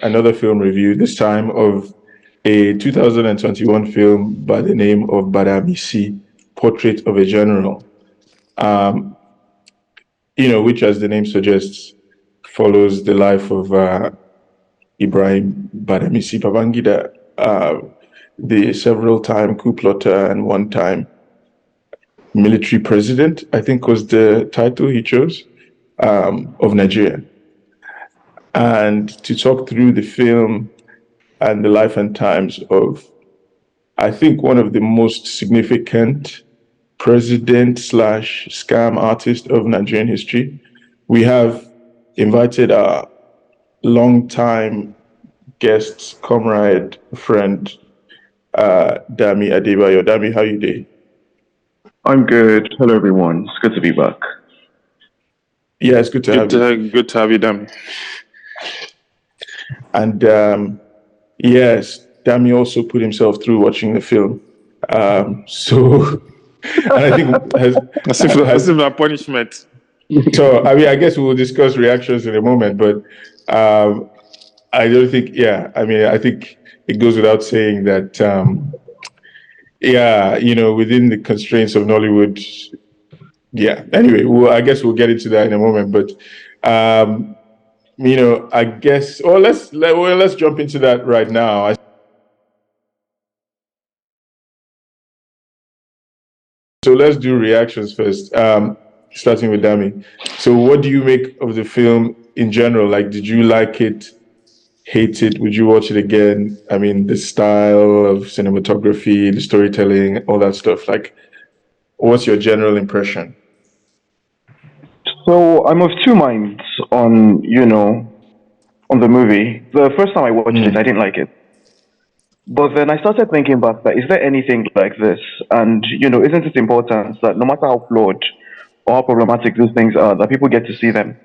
another film review, this time of a 2021 film by the name of Badamisi, Portrait of a General. Which, as the name suggests, follows the life of Ibrahim Badamisi Babangida, the several-time coup plotter and one-time military president, I think was the title he chose, of Nigeria. And to talk through the film and the life and times of, I think, one of the most significant president/scam artist of Nigerian history, we have invited our longtime guest, comrade, friend, Dami Adebayo. Dami, how you doing? I'm good. Hello, everyone. It's good to be back. Yeah, it's good to have you. Good to have you, Dami. And yes, Dami also put himself through watching the film. And I think as if a punishment. So, I guess we'll discuss reactions in a moment, but I don't think, I think it goes without saying that, within the constraints of Nollywood, anyway, I guess we'll get into that in a moment, but, I guess, let's jump into that right now. So let's do reactions first, starting with Dami. So what do you make of the film in general? Like, did you like it, hate it? Would you watch it again? I mean, the style of cinematography, the storytelling, all that stuff. Like, what's your general impression? So I'm of two minds on the movie. The first time I watched it, I didn't like it. But then I started thinking back that, is there anything like this? And, isn't it important that no matter how flawed or how problematic these things are, that people get to see them?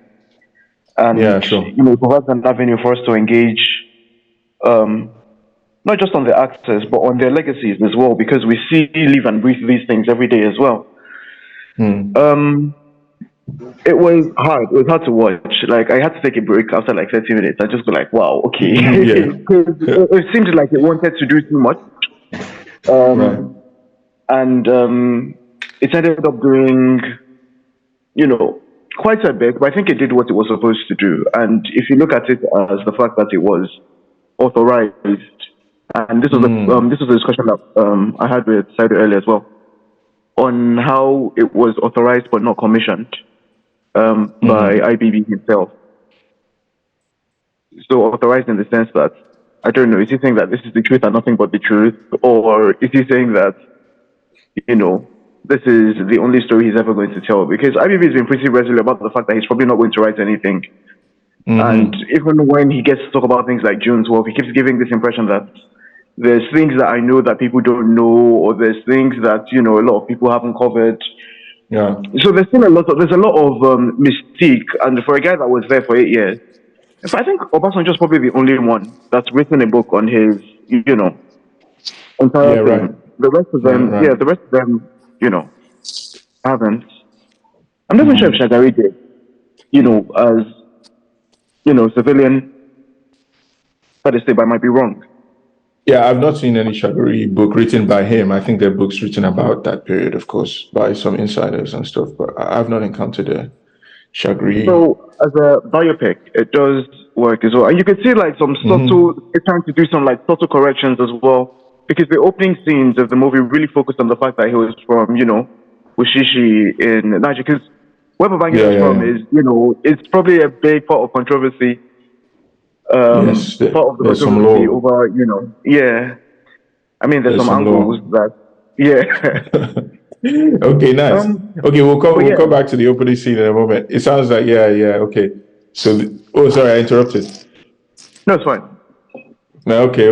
And, yeah, sure. It provides an avenue for us to engage, not just on the actors, but on their legacies as well, because we see, live and breathe these things every day as well. It was hard. It was hard to watch. Like, I had to take a break after like 30 minutes. I just go like, wow, okay. It seemed like it wanted to do too much. And it ended up doing, quite a bit, but I think it did what it was supposed to do. And if you look at it as the fact that it was authorized, and this was a discussion that I had with Saido earlier as well, on how it was authorized but not commissioned. By IBB himself. So authorized in the sense that, I don't know, is he saying that this is the truth and nothing but the truth? Or is he saying that, this is the only story he's ever going to tell? Because IBB has been pretty resolute about the fact that he's probably not going to write anything. And even when he gets to talk about things like June 12, he keeps giving this impression that there's things that I know that people don't know, or there's things that, a lot of people haven't covered. Yeah. So there's a lot of mystique, and for a guy that was there for 8 years, I think Obasanjo is probably the only one that's written a book on his, entire thing. Right. The rest of them, haven't. I'm not even sure if Shagari did, as, civilian. But I might be wrong. Yeah, I've not seen any Shagari book written by him. I think there are books written about that period, of course, by some insiders and stuff, but I've not encountered a Shagari. So, as a biopic, it does work as well. And you can see like some subtle, it's trying to do some like subtle corrections as well, because the opening scenes of the movie really focused on the fact that he was from, Wushishi in Nigeria, because where Babangida is from is, it's probably a big part of controversy. Yes, part of the controversy over, I mean, there's some angles that, Okay, nice. Okay, we'll come back to the opening scene in a moment. It sounds like, okay. So, sorry, I interrupted. No, it's fine. No, okay.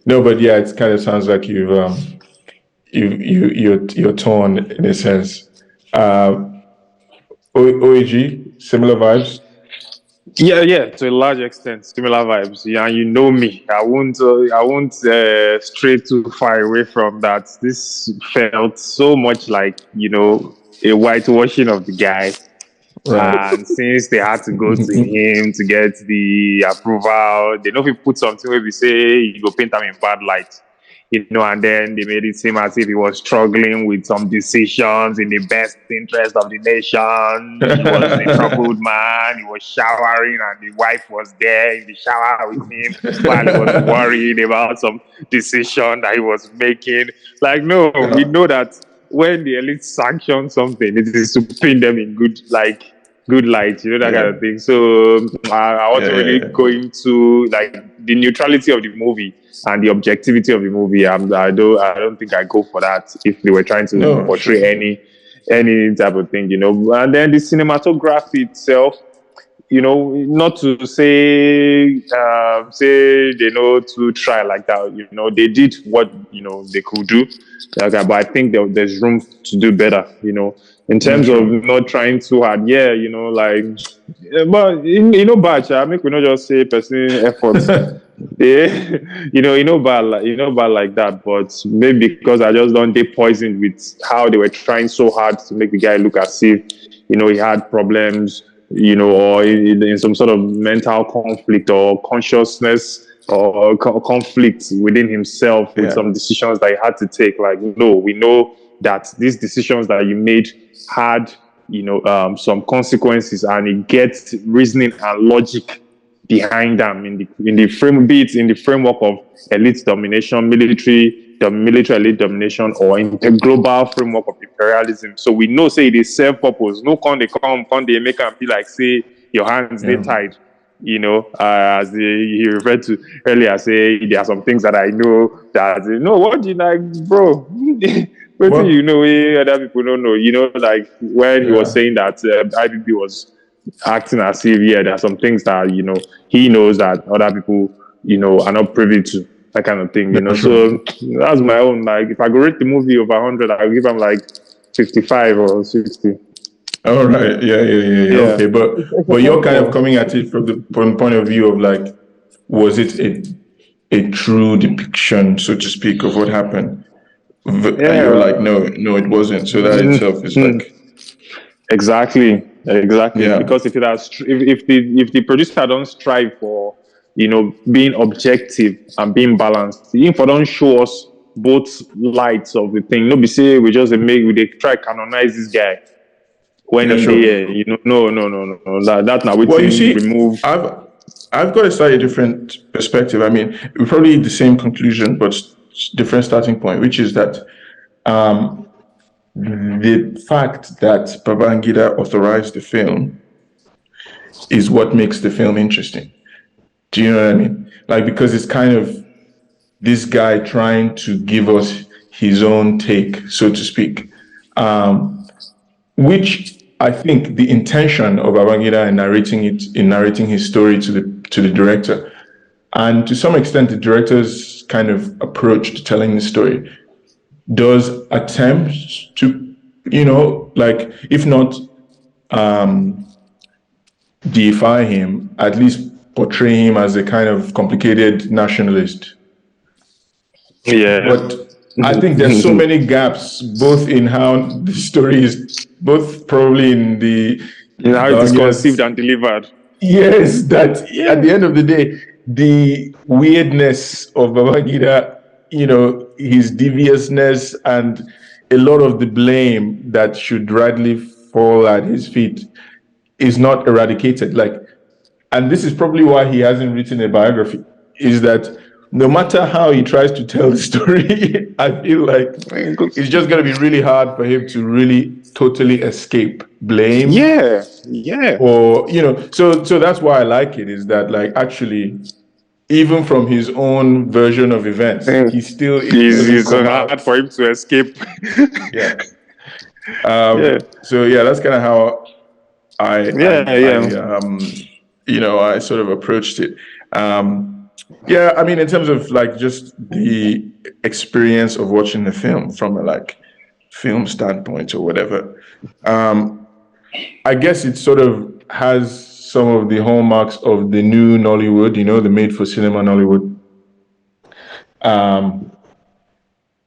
No, but yeah, it kind of sounds like you're torn in a sense. OAG, similar vibes. Yeah, to a large extent, similar vibes. Yeah, you know me. I won't stray too far away from that. This felt so much like, a whitewashing of the guy. Right. And since they had to go to him to get the approval, they know if he put something where we say you go paint him in bad light. And then they made it seem as if he was struggling with some decisions in the best interest of the nation. He was a troubled man. He was showering, and the wife was there in the shower with him while he was worried about some decision that he was making. Like, no, we know that when the elite sanction something, it is to paint them in good light, that kind of thing. So I wasn't really going to like the neutrality of the movie and the objectivity of the movie. I don't think I go for that if they were trying to portray any type of thing, And then the cinematography itself, not to say they know to try like that. They did what they could do, but I think there's room to do better. In terms of not trying too hard. Yeah, but batch. I make we not just say person efforts. Yeah, bad like that. But maybe because I just don't they poisoned with how they were trying so hard to make the guy look as if he had problems. Or in some sort of mental conflict or consciousness or conflict within himself with some decisions that he had to take. Like, no, we know that these decisions that you made had, some consequences, and it gets reasoning and logic behind them in the framework of elite domination, military elite domination, or in the global framework of imperialism. So we know, say, it is self-purpose. No con they make and feel like, say, your hands, they tied. As he referred to earlier, say, there are some things that I know that, what do you like, bro? What do you know other people don't know? Like when he was saying that IBB was acting as if, there are some things that, he knows that other people, are not privy to, that kind of thing, So that's my own, like, if I go rate the movie over 100, I'll give him like 55 or 60. All right. Yeah. Okay. But you're kind of coming at it from the point of view of like, was it a true depiction, so to speak, of what happened? And you're like, no, it wasn't. So that itself is like exactly. Yeah. Because if the producer don't strive for being objective and being balanced, if they don't show us both lights of the thing, no be say we they try canonize this guy when no. That now we remove. I've got a slightly different perspective. I mean, we probably the same conclusion, but different starting point, which is that the fact that Babangida authorized the film is what makes the film interesting. Do you know what I mean? Like, because it's kind of this guy trying to give us his own take, so to speak, which I think the intention of Babangida in narrating his story to the director, and to some extent the director's kind of approach to telling the story, does attempt to, like, if not deify him, at least portray him as a kind of complicated nationalist. Yeah. But I think there's so many gaps, both in how the story is, both probably in how it is conceived and delivered. Yes, that at the end of the day, the weirdness of Babangida, his deviousness and a lot of the blame that should rightly fall at his feet is not eradicated. And this is probably why he hasn't written a biography, is that no matter how he tries to tell the story, I feel like it's just going to be really hard for him to really totally escape blame. Yeah. Or, so that's why I like it, is that, like, actually, even from his own version of events, it's hard for him to escape. Yeah. So, that's kind of how I sort of approached it. I mean, in terms of like just the experience of watching the film from a film standpoint or whatever, I guess it sort of has some of the hallmarks of the new Nollywood, the made-for-cinema Nollywood.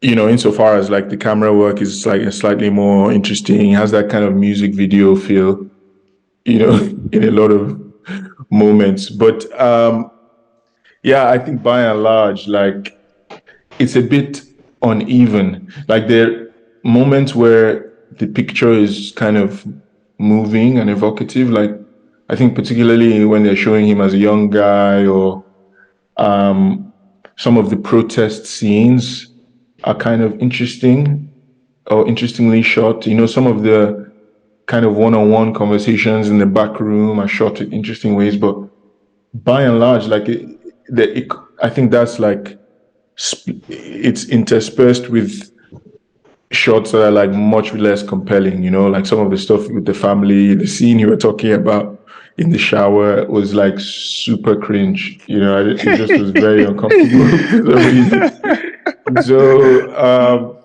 Insofar as like the camera work is like slightly more interesting, has that kind of music video feel. in a lot of moments. But yeah, I think by and large, like, it's a bit uneven. Like, there are moments where the picture is kind of moving and evocative. Like, I think particularly when they're showing him as a young guy, or some of the protest scenes are kind of interesting or interestingly shot. Some of the kind of one-on-one conversations in the back room are shot in interesting ways, but by and large, like, I think that's like it's interspersed with shots that are like much less compelling. Like some of the stuff with the family, the scene you were talking about in the shower was like super cringe. It just was very uncomfortable for some reason. So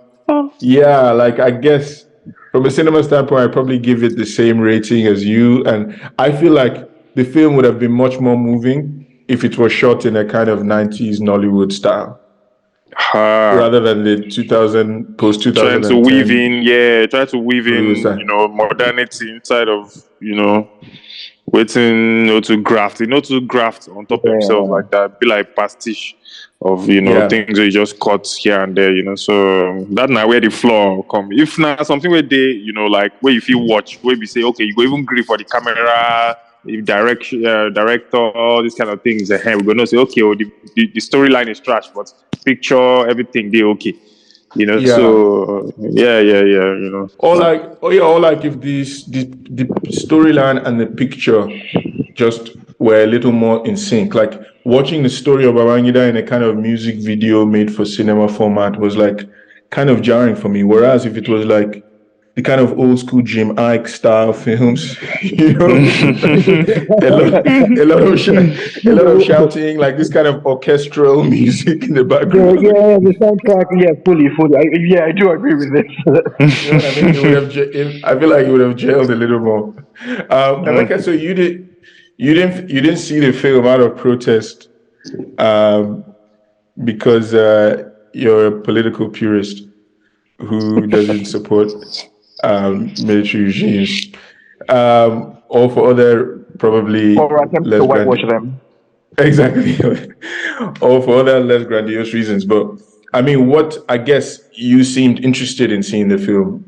yeah, like, I guess from a cinema standpoint, I probably give it the same rating as you. And I feel like the film would have been much more moving if it was shot in a kind of 90s Nollywood style, rather than the 2000 post 2010. Try to weave in, modernity inside of, waiting, to graft, to graft on top of himself like that, be like pastiche of, things that you just cut here and there, so that's not where the flaw come. If not something where they, like, where if you watch, where we say, okay, you go even agree for the camera, director, all these kind of things, we're going to say, okay, the storyline is trash, but picture, everything, they okay. So or like if the storyline and the picture just were a little more in sync. Like, watching the story of Babangida in a kind of music video made for cinema format was like kind of jarring for me. Whereas if it was like the kind of old school Jim Ike style films, a lot of shouting, like this kind of orchestral music in the background. Yeah, the soundtrack, fully. I do agree with this. I feel like it would have gelled a little more. Emeka, so you didn't see the film out of protest, because you're a political purist who doesn't support military regimes, or for other probably attempts to whitewash them. Exactly, or for other less grandiose reasons. But I mean, what I guess you seemed interested in seeing the film.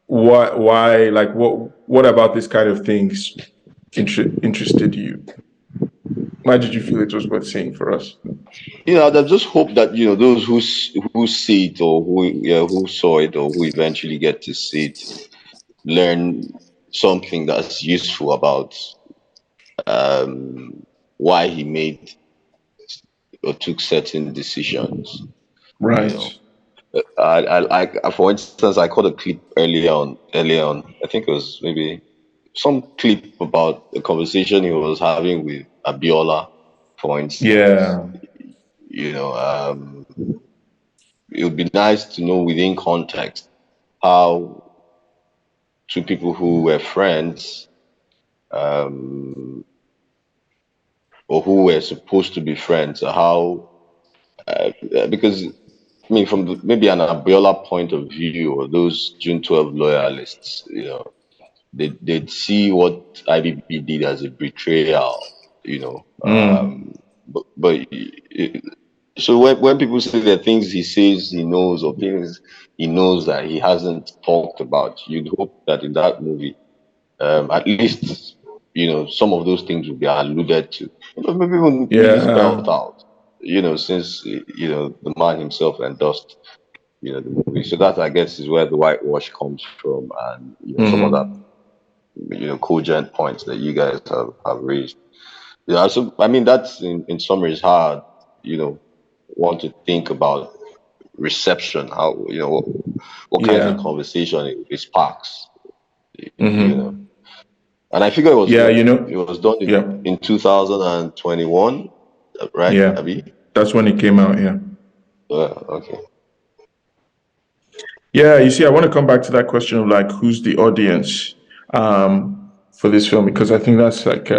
Why? Like, what about this kind of things interested you? Why did you feel it was worth seeing for us? I just hope that those who see it, or who saw it, or who eventually get to see it, learn something that's useful about why he made or took certain decisions. Right. I for instance, I caught a clip earlier on. I think it was maybe some clip about a conversation he was having with Abiola, for instance. Yeah. It would be nice to know within context how two people who were friends, or who were supposed to be friends, how, because I mean, from maybe an Abiola point of view, or those June 12 loyalists, they'd see what IBB did as a betrayal, so when people say there are things he says he knows, or things he knows that he hasn't talked about, you'd hope that in that movie, at least, some of those things would be alluded to, maybe even spelled out, since, the man himself endorsed, the movie. So that, I guess, is where the whitewash comes from, and some other, cogent points that you guys have raised. Yeah, so I mean, that's in summary is hard, want to think about reception, how, what kinds of conversation it sparks, And I figure it was it was done in 2021, right? Yeah, Abi? that's when it came out. Yeah. Okay. Yeah, you see, I want to come back to that question of like, who's the audience for this film, because I think that's like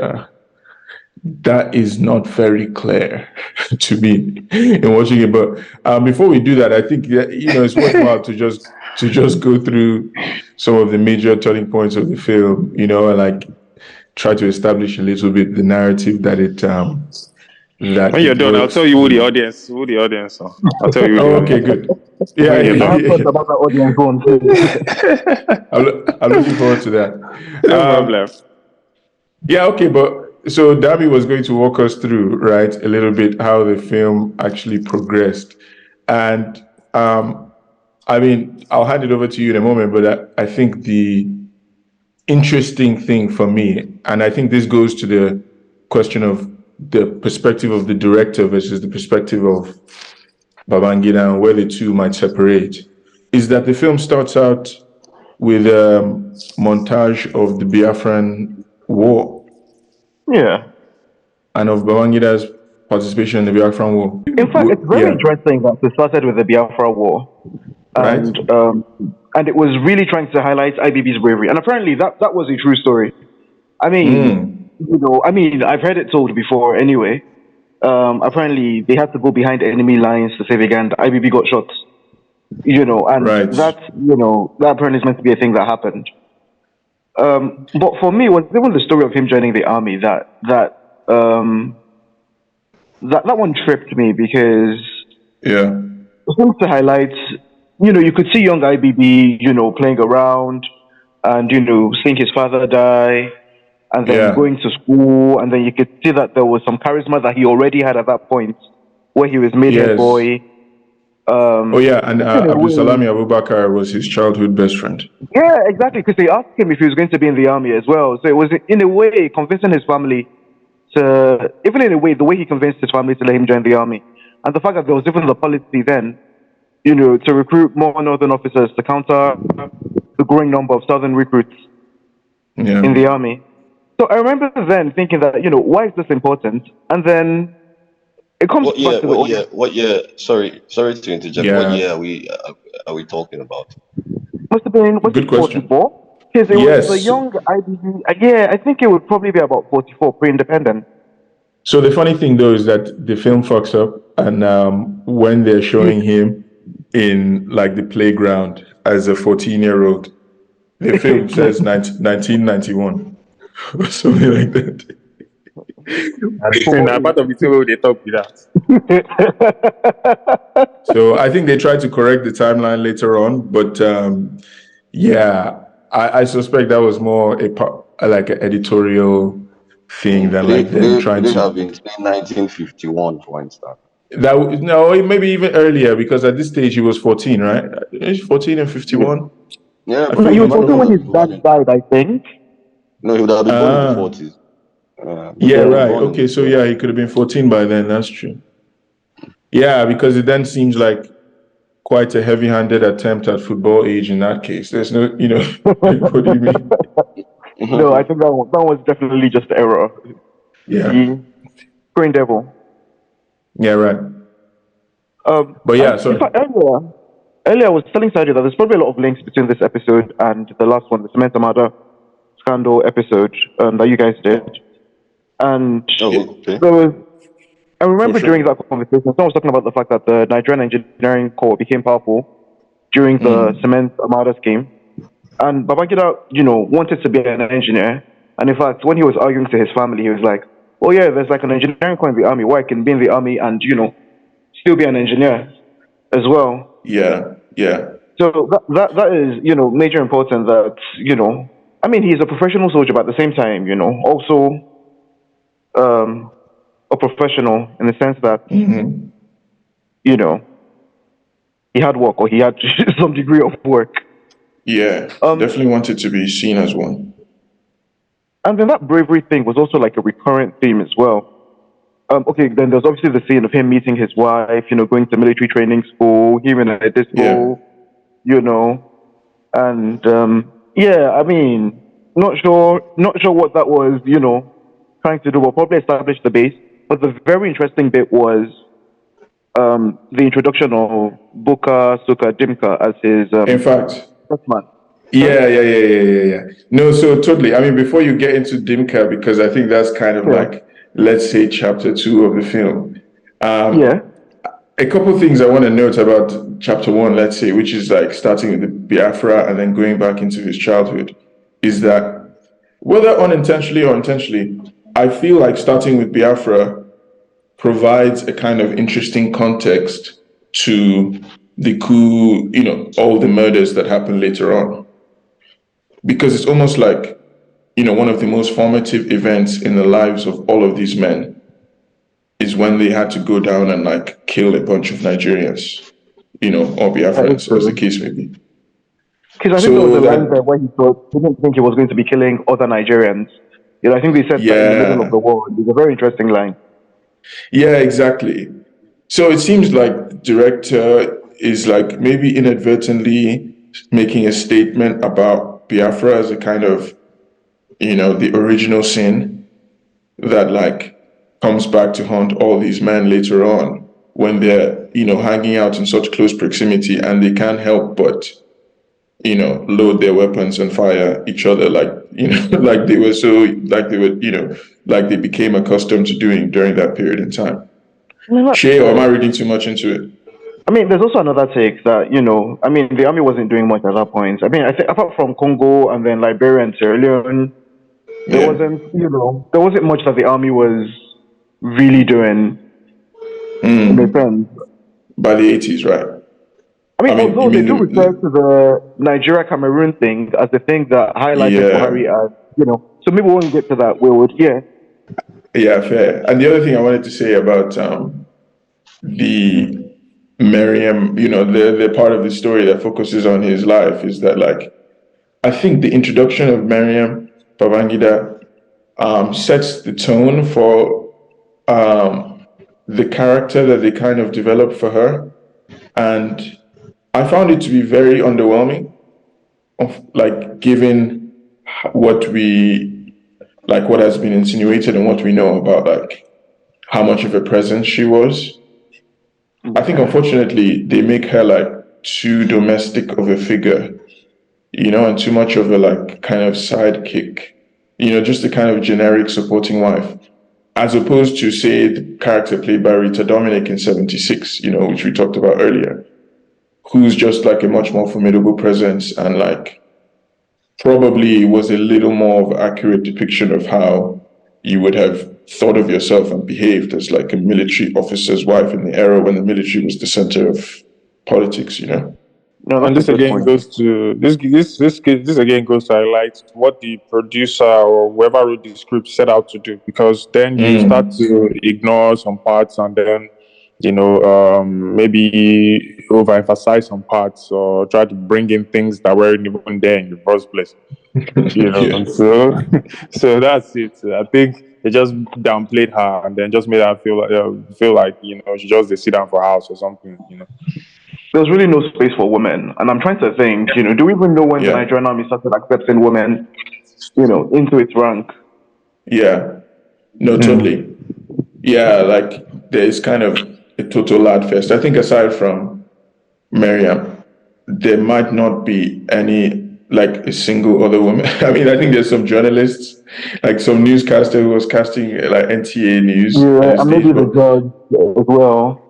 that is not very clear to me in watching it. But before we do that, I think it's worthwhile to just to just go through some of the major turning points of the film, and like try to establish a little bit the narrative that it When you're done, I'll tell you who the audience are. I'll tell you who the Oh, audience okay, good. Yeah, When you're I done. have thoughts about the audience going too. I'm looking forward to that. No problem. Yeah, okay, but so Dami was going to walk us through, right, a little bit how the film actually progressed. And I mean, I'll hand it over to you in a moment, but I think the interesting thing for me, and I think this goes to the question of the perspective of the director versus the perspective of Babangida and where the two might separate, is that the film starts out with a montage of the Biafran War Yeah. and of Babangida's participation in the Biafran War. In fact, it's very interesting that it started with the Biafra War. Right. And it was really trying to highlight IBB's bravery. And apparently that was a true story. I mean, I've heard it told before anyway. Apparently they had to go behind enemy lines to save a gun. IBB got shot. And Right. that apparently is meant to be a thing that happened. But for me, when the story of him joining the army, that one tripped me because it seems to highlight, you could see young IBB, playing around and, seeing his father die and then going to school. And then you could see that there was some charisma that he already had at that point where he was made a boy. And Abu Salami Abubakar was his childhood best friend. Yeah, exactly, because they asked him if he was going to be in the army as well. So it was, in a way, convincing his family to, even in a way, the way he convinced his family to let him join the army. And the fact that there was even the policy then, to recruit more northern officers to counter the growing number of southern recruits in the army. So I remember then thinking that, why is this important? And then it comes back to the audience. What year? Sorry to interject. Yeah. What year are we talking about? Must have been Good question. 44. Because it was a young IBB. Yeah, I think it would probably be about 44, pre-independent. So the funny thing though is that the film fucks up, and when they're showing him in like the playground as a 14-year-old, the film says 1991 or something like that. Part of the thing where they talk with that. So I think they tried to correct the timeline later on, but I suspect that was more like an editorial thing than like them trying to. Have been 1951, for instance. Maybe even earlier, because at this stage he was 14, right? He's 14 and 51. Yeah, he was 14 when his dad died, I think. No, he would have been born in the 40s. Right. Okay, so he could have been 14 by then. That's true. Yeah, because it then seems like quite a heavy-handed attempt at football age in that case. There's no, what do you mean? No, I think that was definitely just error. Yeah. Green Devil. Yeah, right. But yeah, sorry. In fact, earlier I was telling Sergio that there's probably a lot of links between this episode and the last one, the Cement Armada scandal episode that you guys did. And I remember during that conversation, someone was talking about the fact that the Nigerian Engineering Corps became powerful during the Cement Armada scheme. And Babangida, wanted to be an engineer. And in fact, when he was arguing to his family, he was like, oh yeah, there's like an engineering corps in the army where I can be in the army and, still be an engineer as well. Yeah. So that is, major important that, he's a professional soldier, but at the same time, also a professional in the sense that, he had work, or he had some degree of work. Yeah, definitely wanted to be seen as one. And then that bravery thing was also like a recurrent theme as well. Then there's obviously the scene of him meeting his wife, going to military training school, hearing a disco, and not sure what that was, trying to do, but probably establish the base. But the very interesting bit was the introduction of Buka Suka Dimka as his in fact, man. Yeah. No, so totally. I mean, before you get into Dimka, because I think that's kind of like, let's say, chapter 2 of the film. a couple of things I want to note about chapter one, let's say, which is like starting with the Biafra and then going back into his childhood, is that whether unintentionally or intentionally, I feel like starting with Biafra provides a kind of interesting context to the coup, all the murders that happened later on. Because it's almost like, one of the most formative events in the lives of all of these men is when they had to go down and like kill a bunch of Nigerians, or Biafrans, as the case may be. Because I think there was a line there where he didn't think he was going to be killing other Nigerians. I think they said that in the middle of the war. It's a very interesting line. Yeah, exactly. So it seems like the director is like maybe inadvertently making a statement about Biafra as a kind of, the original sin that like comes back to haunt all these men later on when they're, hanging out in such close proximity and they can't help but, load their weapons and fire each other like, like they became accustomed to doing during that period in time. Shay, or am I reading too much into it? I mean, there's also another take that, the army wasn't doing much at that point. I mean, I think apart from Congo and then Liberia and Sierra Leone, there wasn't much that the army was really doing in a sense. By the 80s, right? I mean although they do refer to the Nigeria-Cameroon thing as the thing that highlighted Buhari as, so maybe we won't get to that, we would, yeah. Yeah, fair. And the other thing I wanted to say about the Miriam, the part of the story that focuses on his life is that, like, I think the introduction of Miriam Babangida sets the tone for the character that they kind of developed for her. And I found it to be very underwhelming, given what has been insinuated and what we know about, like, how much of a presence she was. I think, unfortunately, they make her, like, too domestic of a figure, and too much of a, like, kind of sidekick, just a kind of generic supporting wife, as opposed to, say, the character played by Rita Dominic in 76, which we talked about earlier, who's just, like, a much more formidable presence and, like, probably was a little more of an accurate depiction of how you would have thought of yourself and behaved as like a military officer's wife in the era when the military was the center of politics, No, and this again goes to this again goes to highlight what the producer or whoever wrote the script set out to do, because then you start to ignore some parts and then maybe overemphasize some parts or try to bring in things that weren't even there in the first place. So that's it. I think they just downplayed her and then just made her feel like she just sit down for a house or something. There's really no space for women, and I'm trying to think. Do we even know when the Nigerian army started accepting women, into its rank? Yeah, no, totally. Yeah, like there's kind of a total lad fest. I think aside from Miriam, there might not be any, like, a single other woman. I mean, I think there's some journalists, like some newscaster who was casting like NTA news. Yeah, and maybe the judge as well.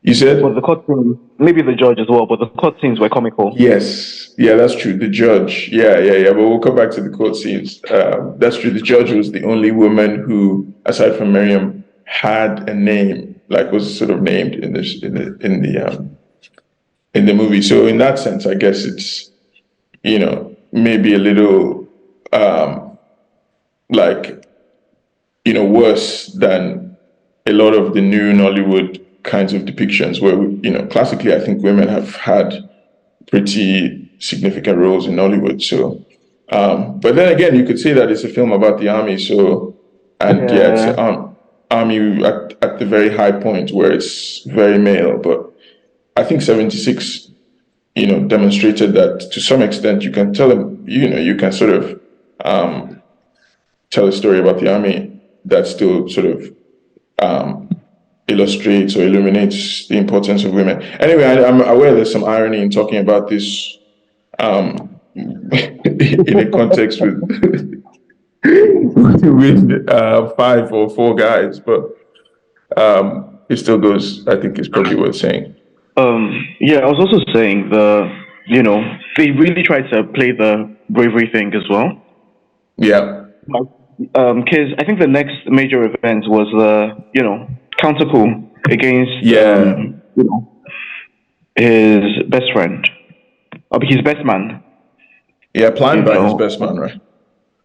You said? But the court scenes, maybe the judge as well, but the court scenes were comical. Yes. Yeah, that's true. The judge. Yeah. But we'll come back to the court scenes. That's true. The judge was the only woman who, aside from Miriam, had a name, like was sort of named in the movie. So in that sense, I guess it's, maybe a little worse than a lot of the new Nollywood kinds of depictions where, classically, I think women have had pretty significant roles in Nollywood. So, but then again, you could say that it's a film about the army. So, and it's an army at the very high point where it's very male. But I think 76, demonstrated that to some extent you can tell them, you can sort of tell a story about the army that still sort of illustrates or illuminates the importance of women. Anyway, I'm aware there's some irony in talking about this in a context with with 5 or 4 guys, but it still goes. I think it's probably worth saying. Yeah, I was also saying they really tried to play the bravery thing as well. Yeah. Because I think the next major event was the counter coup against Yeah. his best friend, his best man. Yeah, planned You by his know, best man, right?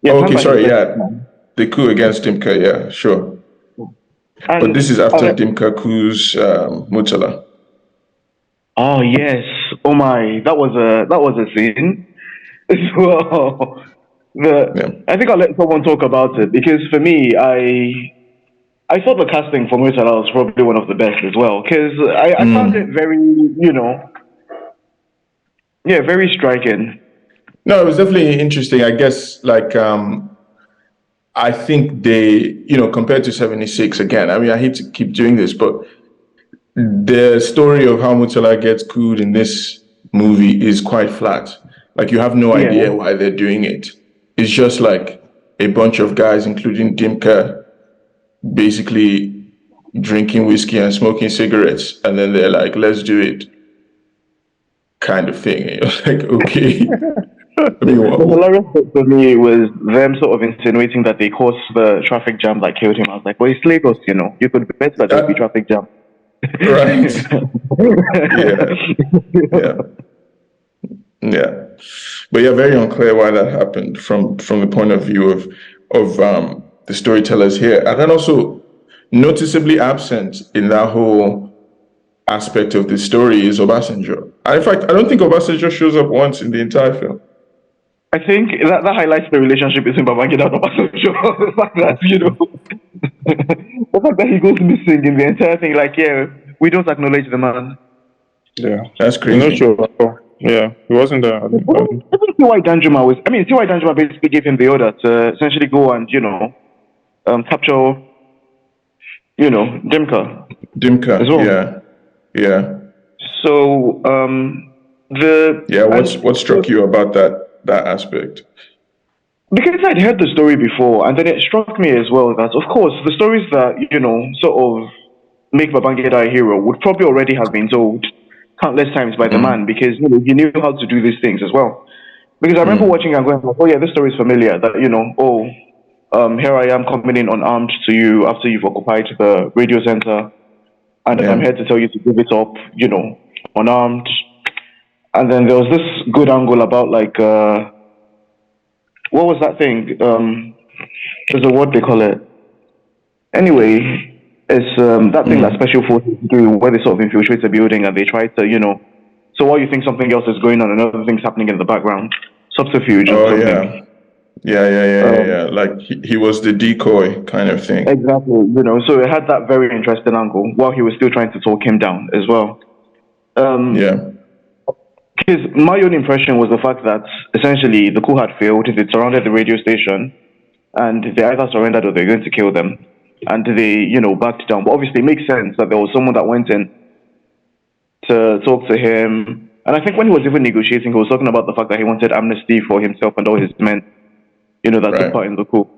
yeah, Oh, planned okay, by his sorry. best Yeah, man. the coup against Dimka. Yeah, sure. But this And is after Dimka coup's Mutala. oh yes, oh my, that was a scene as well. Yeah. I think I'll let someone talk about it because for me, I thought the casting for Murtala was probably one of the best as well because I found it very very striking. No, it was definitely interesting. I guess, like, I think they, compared to 76, again, I mean, I hate to keep doing this, but the story of how Mutala gets cooed in this movie is quite flat. Like, you have no Yeah, idea why they're doing it. It's just like a bunch of guys, including Dimka, basically drinking whiskey and smoking cigarettes, and then they're like, let's do it, kind of thing. And you're like, okay. I mean, the hilarious bit for me was them sort of insinuating that they caused the traffic jam that killed him. I was like, well, it's Lagos, you could bet that there would be traffic jam. right? Yeah, yeah, yeah. But yeah, very unclear why that happened from the point of view of the storytellers here, and then also noticeably absent in that whole aspect of the story is Obasanjo. And in fact, I don't think Obasanjo shows up once in the entire film. I think that highlights the relationship between Babangida and Obasanjo. The fact that the fact that he goes missing in the entire thing, like we don't acknowledge the man. Yeah, That's I'm not crazy. sure. Yeah, he wasn't there. Even T.Y. Danjuma T.Y. Danjuma basically gave him the order to essentially go and capture Dimka Dimka, as well. yeah. So What struck you about that aspect? because I'd heard the story before, and then it struck me as well that, of course, the stories that sort of make Babangida a hero would probably already have been told countless times by the man because he knew how to do these things as well. Because I remember watching and going, oh yeah, this story is familiar. That here I am coming in unarmed to you after you've occupied the radio center, and I'm here to tell you to give it up, unarmed. And then there was this good angle about like what was that thing? There's a word they call it. Anyway, it's that thing that special forces do where they sort of infiltrate a building and they try to, so while you think something else is going on, another thing's happening in the background. Subterfuge or something. Yeah. Like he was the decoy kind of thing. Exactly. So it had that very interesting angle while he was still trying to talk him down as well. Because my own impression was the fact that essentially the coup had failed. They surrounded the radio station, and they either surrendered or they're going to kill them. And they, backed down. But obviously, it makes sense that there was someone that went in to talk to him. And I think when he was even negotiating, he was talking about the fact that he wanted amnesty for himself and all his men, that took part in the coup.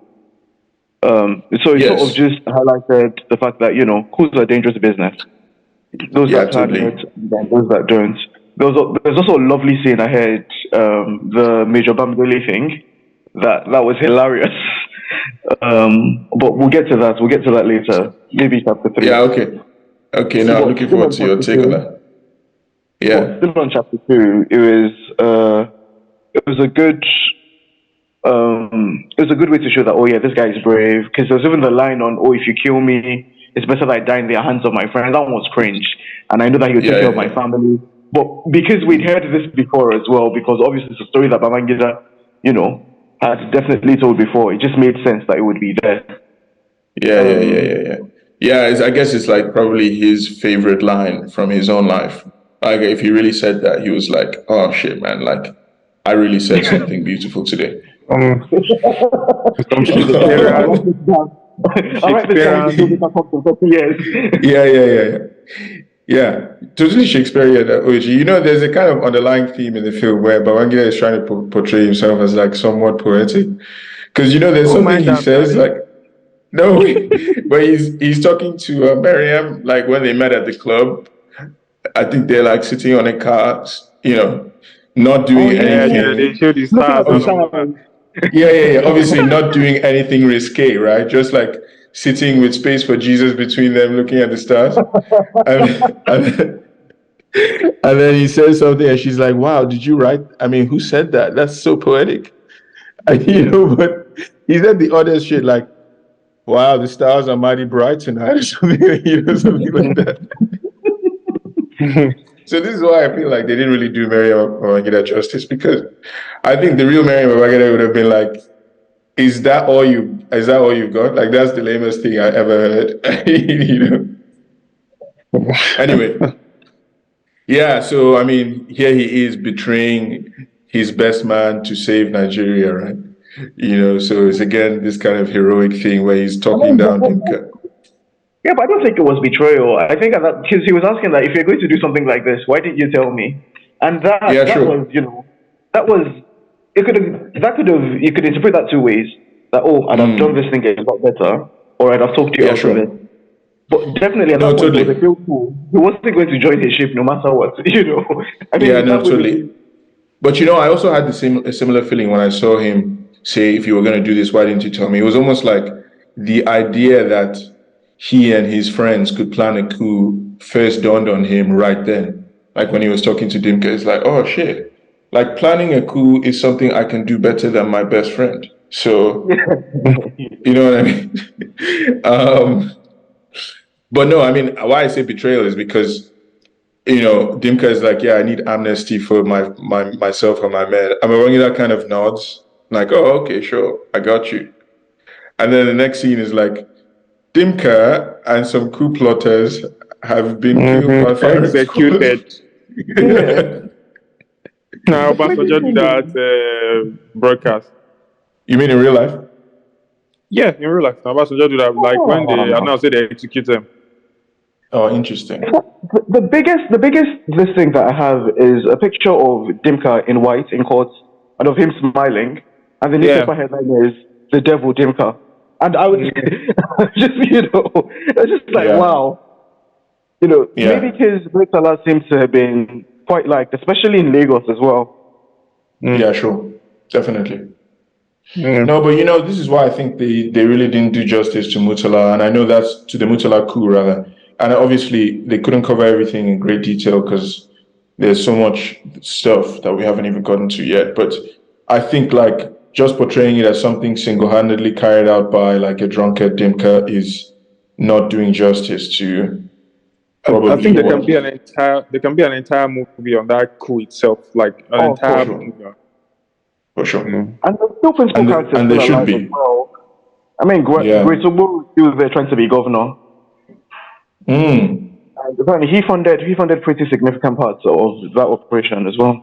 So he sort of just highlighted the fact that, coups are dangerous business. Those that plan it, and those that don't. There's also a lovely scene I had, the Major Bambili thing. That was hilarious. But we'll get to that. We'll get to that later. Maybe chapter 3. Yeah, okay. Okay, now I'm looking forward to your take on that. Yeah. Well, still on chapter 2, it was a good way to show that, oh yeah, this guy is brave. Because there was even the line on, oh, if you kill me, it's better that I die in the hands of my friends. That one was cringe. And I know that he would take care of my family. But because we'd heard this before as well, because obviously it's a story that Babangida, had definitely told before, it just made sense that it would be there. Yeah, I guess it's like probably his favorite line from his own life. Like if he really said that, he was like, oh shit, man, like I really said something beautiful today. Some Shakespeare. Yeah, totally Shakespearean. There's a kind of underlying theme in the film where Babangida is trying to portray himself as like somewhat poetic. Because there's something he says like, No, but he's talking to Miriam like when they met at the club. I think they're like sitting on a car, not Oh doing yeah, Yeah, they anything. show the looking stars at the and all of that. stars. Yeah. Obviously, not doing anything risque, right? Just like sitting with space for Jesus between them, looking at the stars. And, and then he says something, and she's like, "Wow, did you write? I mean, who said that? That's so poetic." And, but he said the other shit like, "Wow, the stars are mighty bright tonight," or something, something like that. So this is why I feel like they didn't really do Mariam Babangida justice, because I think the real Mariam Babangida would have been like, Is that all you've got? Like that's the lamest thing I ever heard." Anyway, yeah. So I mean, here he is betraying his best man to save Nigeria, right? So it's again this kind of heroic thing where he's I talking mean, down Dimka. yeah, but I don't think it was betrayal. I think that because he was asking that if you're going to do something like this, why didn't you tell me? And Yeah, that sure. was, that was you could interpret that two ways. That I'd have done this thing a lot better, or I'd have talked you Yeah, out of it. sure. But definitely at No, that point, he was a totally. real fool. He wasn't going to join his ship no matter what. I Yeah, mean, no, that would have totally. been. But I also had a similar feeling when I saw him say, "If you were going to do this, why didn't you tell me?" It was almost like the idea that he and his friends could plan a coup first dawned on him right then. Like when he was talking to Dimka, it's like, "Oh shit! Like planning a coup is something I can do better than my best friend." So you know what I mean? But no, I mean, why I say betrayal is because Dimka is like, "Yeah, I need amnesty for myself and my man." I'm wondering that kind of nods, like, "Oh, okay, sure, I got you." And then the next scene is like, Dimka and some coup plotters have been killed by firing squad. Executed. Yeah. Now, But maybe Obasanjo do that broadcast. You mean in real life? Yeah, in real life. Now, Obasanjo do that. Like when they announce it, they execute them. Oh, interesting. the biggest this thing that I have is a picture of Dimka in white in court and of him smiling, and the Yeah. newspaper headline is "The Devil Dimka," and I was just I was just like, Yeah. wow, Yeah. maybe because Murtala seems to have been quite liked, especially in Lagos as well. Yeah, sure, definitely. Mm. No, but this is why I think they really didn't do justice to Murtala, and I know that's to the Murtala coup rather. And obviously they couldn't cover everything in great detail because there's so much stuff that we haven't even gotten to yet. But I think like just portraying it as something single-handedly carried out by like a drunkard Dimka is not doing justice to I probably think there what can be an entire movie on that coup itself, like an Oh, for entire sure, movie. for sure, and the still principal character is and still there should alive as be, well. I mean, yeah. Great Obo he was there trying to be governor. Mm. And apparently he funded pretty significant parts of that operation as well.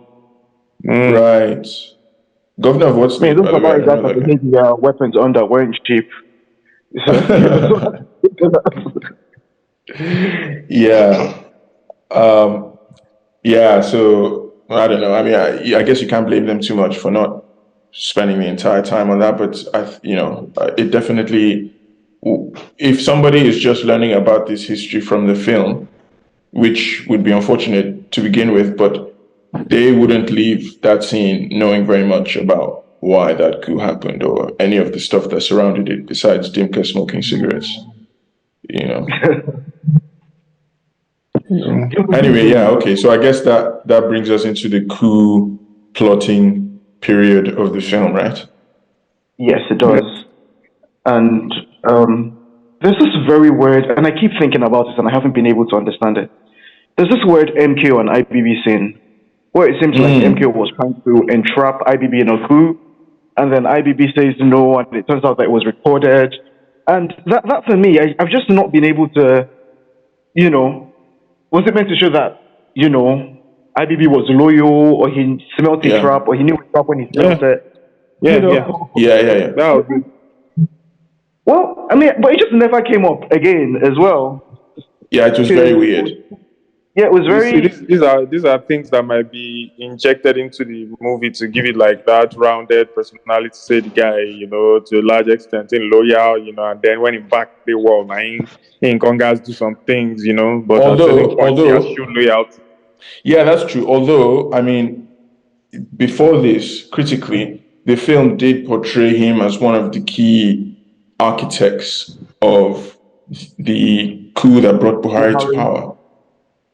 Right. Governor of what I mean, state, those by the way? I Somali don't guys know are that taking their weapons on that weren't cheap. So, guy. Yeah. Yeah. So I don't know. I mean, I guess you can't blame them too much for not spending the entire time on that. But it definitely. If somebody is just learning about this history from the film, which would be unfortunate to begin with, but they wouldn't leave that scene knowing very much about why that coup happened or any of the stuff that surrounded it besides Dimka smoking cigarettes. Anyway, yeah, okay. So I guess that brings us into the coup plotting period of the film, right? yes, it does. And there's this very word, and I keep thinking about it, and I haven't been able to understand it. There's this word MK and IBB scene, where it seems like MK was trying to entrap IBB in a coup, and then IBB says no, and it turns out that it was recorded. And that for me, I've just not been able to, was it meant to show that, IBB was loyal, or he smelt a Yeah. trap, or he knew a trap when he smelt it? Yeah, Yeah. that would be. Well, I mean, but it just never came up again as well. Yeah, it was very weird. Yeah, it was You see, very. these are things that might be injected into the movie to give it like that rounded personality. Say the guy, to a large extent, in loyal, and then when he back the wall, now in Congas do some things, but at certain point he has shown loyalty. Yeah, that's true. Although, I mean, before this, critically, the film did portray him as one of the key architects of the coup that brought Buhari to power.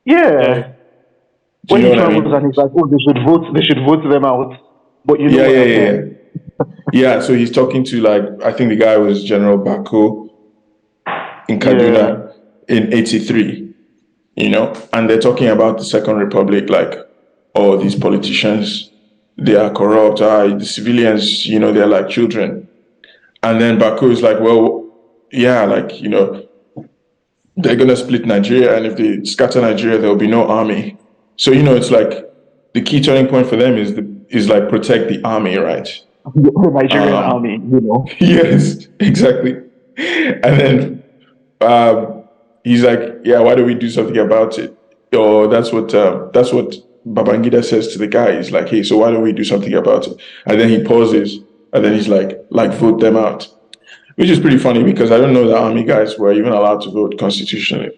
Yeah. Do you When know he what I travels mean? and he's like, oh, they should vote them out. But you know Yeah, what yeah, I'm yeah, yeah. saying? Yeah, so he's talking to, like, I think the guy was General Bako in Kaduna in 83, and they're talking about the Second Republic, like, oh, these politicians, they are corrupt. The civilians, they're like children. And then Bako is like, well, yeah, like, they're going to split Nigeria. And if they scatter Nigeria, there'll be no army. So, it's like the key turning point for them is like protect the army, right? The Nigerian army, Yes, exactly. And then he's like, yeah, why don't we do something about it? Or that's what Babangida says to the guy. He's like, hey, so why don't we do something about it? And then he pauses, and then he's like vote them out, which is pretty funny because I don't know the army guys were even allowed to vote constitutionally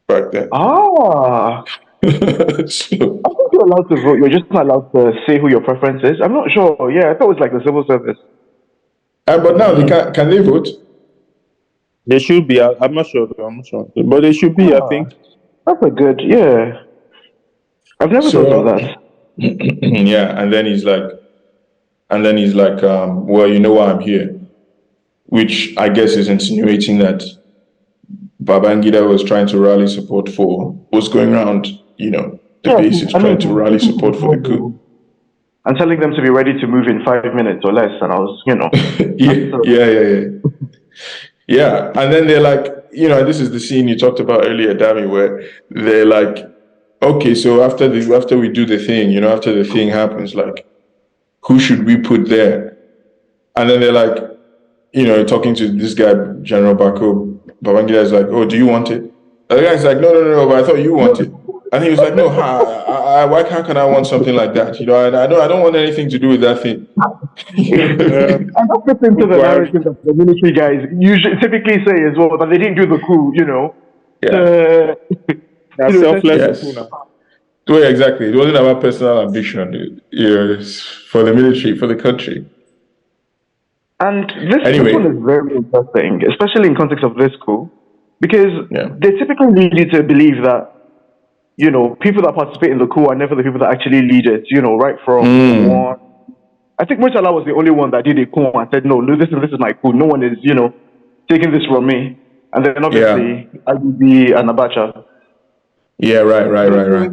back then. So, I think you're allowed to vote. You're just not allowed to say who your preference is. I'm not sure. Yeah, I thought it was like the civil service. But now they can they vote? They should be. I'm not sure. But they should be. I think. That's a good. Yeah. I've never thought of that. Yeah, and then he's like, well, you know why I'm here, which I guess is insinuating that Babangida was trying to rally support for what's going around, the basis, trying to rally support for the coup. And telling them to be ready to move in 5 minutes or less. And I was, Yeah. And then they're like, this is the scene you talked about earlier, Dami, where they're like, okay, so after we do the thing, after the thing happens, like, who should we put there? And then they're like, talking to this guy, General Bako, Babangida is like, oh, do you want it? And the guy's like, no, but I thought you want it. And he was like, no, how can I want something like that? I don't want anything to do with that thing. And that fits into the narrative that the military guys typically say as well, that they didn't do the coup, Yeah. That's selfless coup now. Well, exactly. It wasn't about personal ambition. It's for the military, for the country. And this one is very interesting, especially in context of this coup, because they typically lead you to believe that, people that participate in the coup are never the people that actually lead it, right from one. I think Murtala was the only one that did a coup and said, no, this is my coup. No one is, taking this from me. And then obviously, IBB and Abacha. Yeah, right.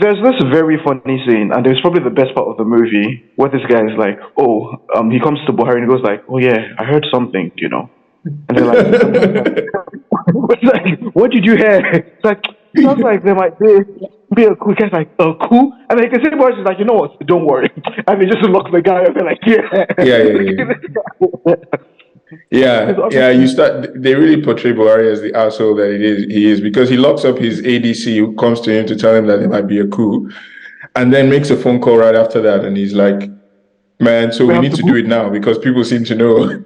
There's this very funny scene, and it's probably the best part of the movie, where this guy is like, he comes to Buhari and he goes like, oh yeah, I heard something, And they're like, it's like, what did you hear? It's like, it sounds like there might be a coup. Guy's like, a coup? And then you can see Buhari's like, you know what, don't worry. And they just lock the guy up and they're like, They really portray Buhari as the asshole that he is because he locks up his ADC who comes to him to tell him that there might be a coup and then makes a phone call right after that and he's like, man, so we need to do it now because people seem to know.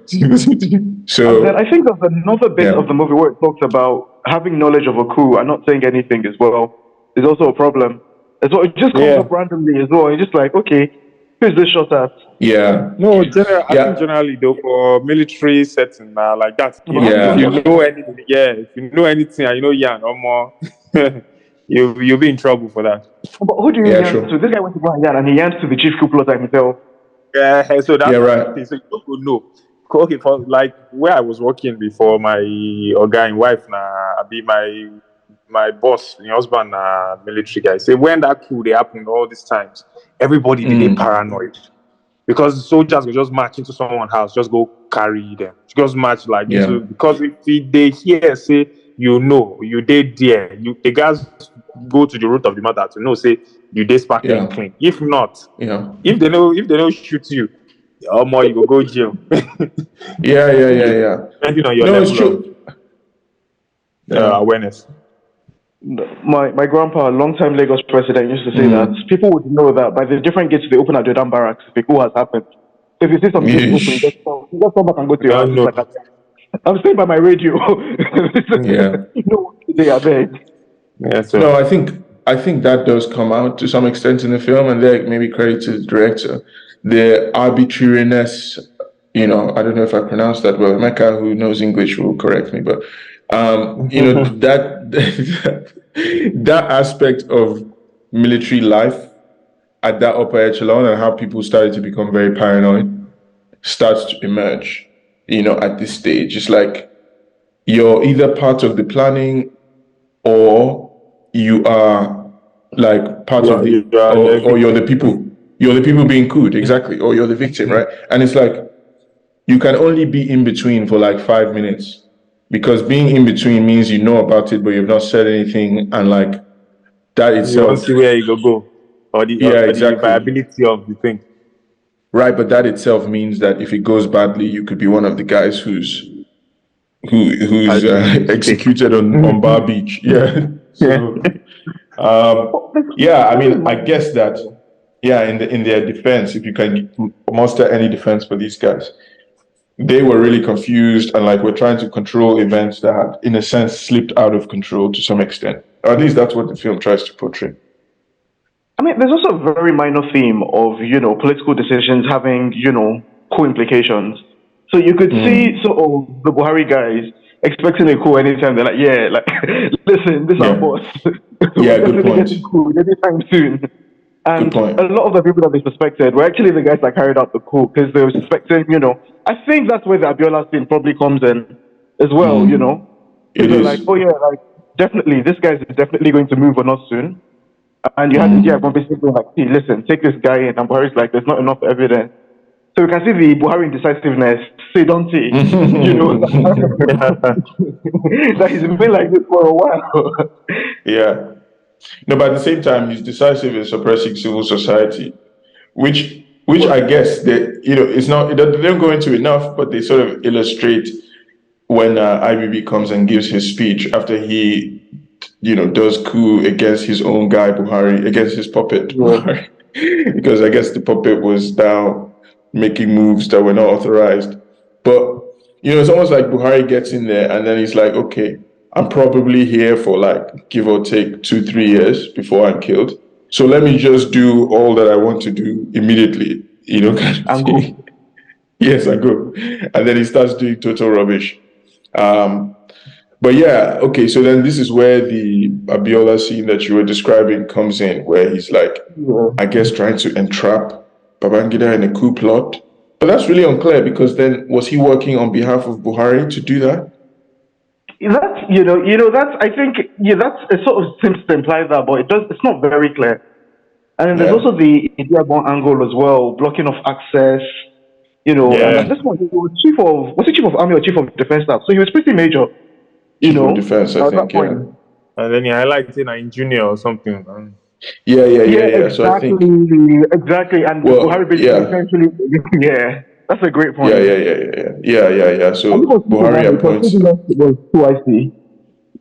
So and then I think there's another bit of the movie where it talks about having knowledge of a coup and not saying anything as well is also a problem. As well, it just comes up randomly as well. You're just like, okay, who's this shot at? Yeah. No, I think generally though for military setting like that. If you know anything, if you know anything and you know Yan or more, you'll be in trouble for that. But who do you yarn to? This guy went to go and yarn and he yarns to the chief coup plotter himself. Yeah, so that's right. So you don't know. Okay, for like where I was working before, my guy and wife be my boss, my husband, military guy. Say when that coup they happened all these times, everybody they paranoid because soldiers will just march into someone's house, just go carry them, just march like because if they hear say you did there, the guys go to the root of the matter to know say you did sparkling clean. If not, if they don't shoot you, or more you go jail. Yeah. Depending on your level of awareness. My grandpa, a long-time Lagos president, used to say that people would know that by the different gates they open at the Dam barracks if a coup has happened. If you see some gates open, Yeesh. just come back and go to You your house. don't It's know. like, I'm staying by my radio. Yeah. No, today, I beg. Yeah, so No, I think that does come out to some extent in the film, and there maybe credit to the director. The arbitrariness, I don't know if I pronounced that well. Mecca, who knows English, will correct me, but that that aspect of military life at that upper echelon and how people started to become very paranoid starts to emerge. At this stage, it's like you're either part of the planning or you are like part of the you are the or victim. you're the people being cooed, exactly, or you're the victim, right? And it's like you can only be in between for like 5 minutes, because being in between means you know about it but you've not said anything, and like that You won't itself, see where you go, yeah, or the exactly, viability of the thing. right, but that itself means that if it goes badly you could be one of the guys who's Has been picked. executed on Bar Beach, yeah. So yeah, I mean, I guess that, yeah, in their defense, if you can muster any defense for these guys, they were really confused and like were trying to control events that had, in a sense, slipped out of control to some extent. Or at least that's what the film tries to portray. I mean, there's also a very minor theme of, political decisions having, co-implications. So you could see sort of the Buhari guys expecting a coup anytime. They're like, yeah, like, listen, this is our Yeah. boss. Yeah, We're good definitely point. getting coup anytime soon. Good And point. a lot of the people that they suspected were actually the guys that carried out the coup because they were suspecting, I think that's where the Abiola thing probably comes in as well, It Because they're like, is. oh yeah, like, definitely, this guy's definitely going to move on us soon. And you had the GI basically going like, hey, listen, take this guy in. And Buhari's like, there's not enough evidence. So you can see the Buhari indecisiveness, say, don't he? That he's been like this for a while. Yeah. No, but at the same time, he's decisive in suppressing civil society, which I guess that it's not, they don't go into enough, but they sort of illustrate when IBB comes and gives his speech after he does coup against his own guy Buhari, against his puppet Buhari, because I guess the puppet was now making moves that were not authorized. But it's almost like Buhari gets in there and then he's like, okay, I'm probably here for like give or take 2-3 years before I'm killed. So let me just do all that I want to do immediately, kind of And thing. go. Yes, I go. And then he starts doing total rubbish. But yeah, okay, so then this is where the Abiola scene that you were describing comes in, where he's like, I guess, trying to entrap Babangida in a coup plot. But that's really unclear, because then was he working on behalf of Buhari to do that? That's that's I think that's it sort of seems to imply that, but it's not very clear. And then there's Yeah. also the Idiabon angle as well, blocking of access. And Yeah. at this point he was he chief of army or chief of defense staff? So he was pretty major. Chief of defense, I At that think, yeah. point. And then he highlighted in junior or something. Yeah. So I think, exactly. And well, Buhari basically yeah. essentially, yeah, that's a great point. Yeah. I So think it was Buhari because appoints, it was twice.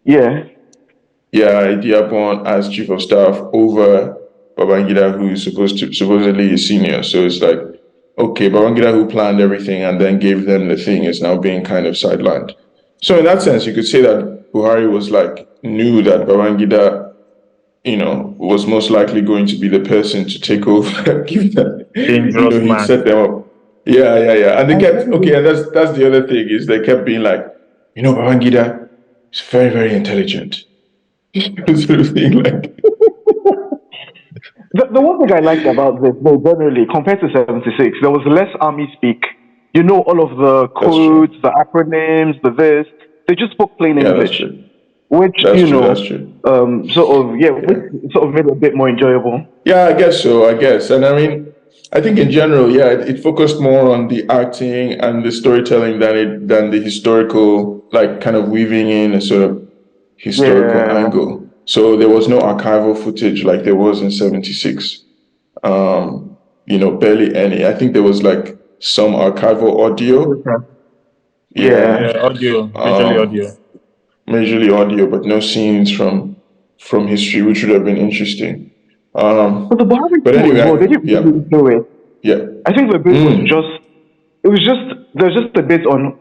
Yeah. Idiabon as chief of staff over Babangida, who is supposedly his senior. So it's like, okay, Babangida, who planned everything and then gave them the thing, is now being kind of sidelined. So in that sense, you could say that Buhari was like, knew that Babangida, was most likely going to be the person to take over, given that, Dangerous he'd man. set them up. Yeah. And they kept, okay, and that's the other thing, is they kept being like, Babangida is very, very intelligent. Sort of thing, like. The one thing I liked about this, though, generally, compared to 76, there was less army speak. All of the codes, the acronyms, the this, they just spoke plain Yeah, English. that's true. Which, That's true. which sort of made it a bit more enjoyable. Yeah, I guess so. And I mean, I think in general, yeah, it focused more on the acting and the storytelling than the historical, like kind of weaving in a sort of historical angle. So there was no archival footage like there was in 76. Barely any. I think there was like some archival audio. Yeah, audio, majorly audio. Majorly audio, but no scenes from from history, which would have been interesting. But the Buhari But coup as well, they anyway, didn't yeah, really do it. yeah. I think the bit was just, it was just, there's just a bit on,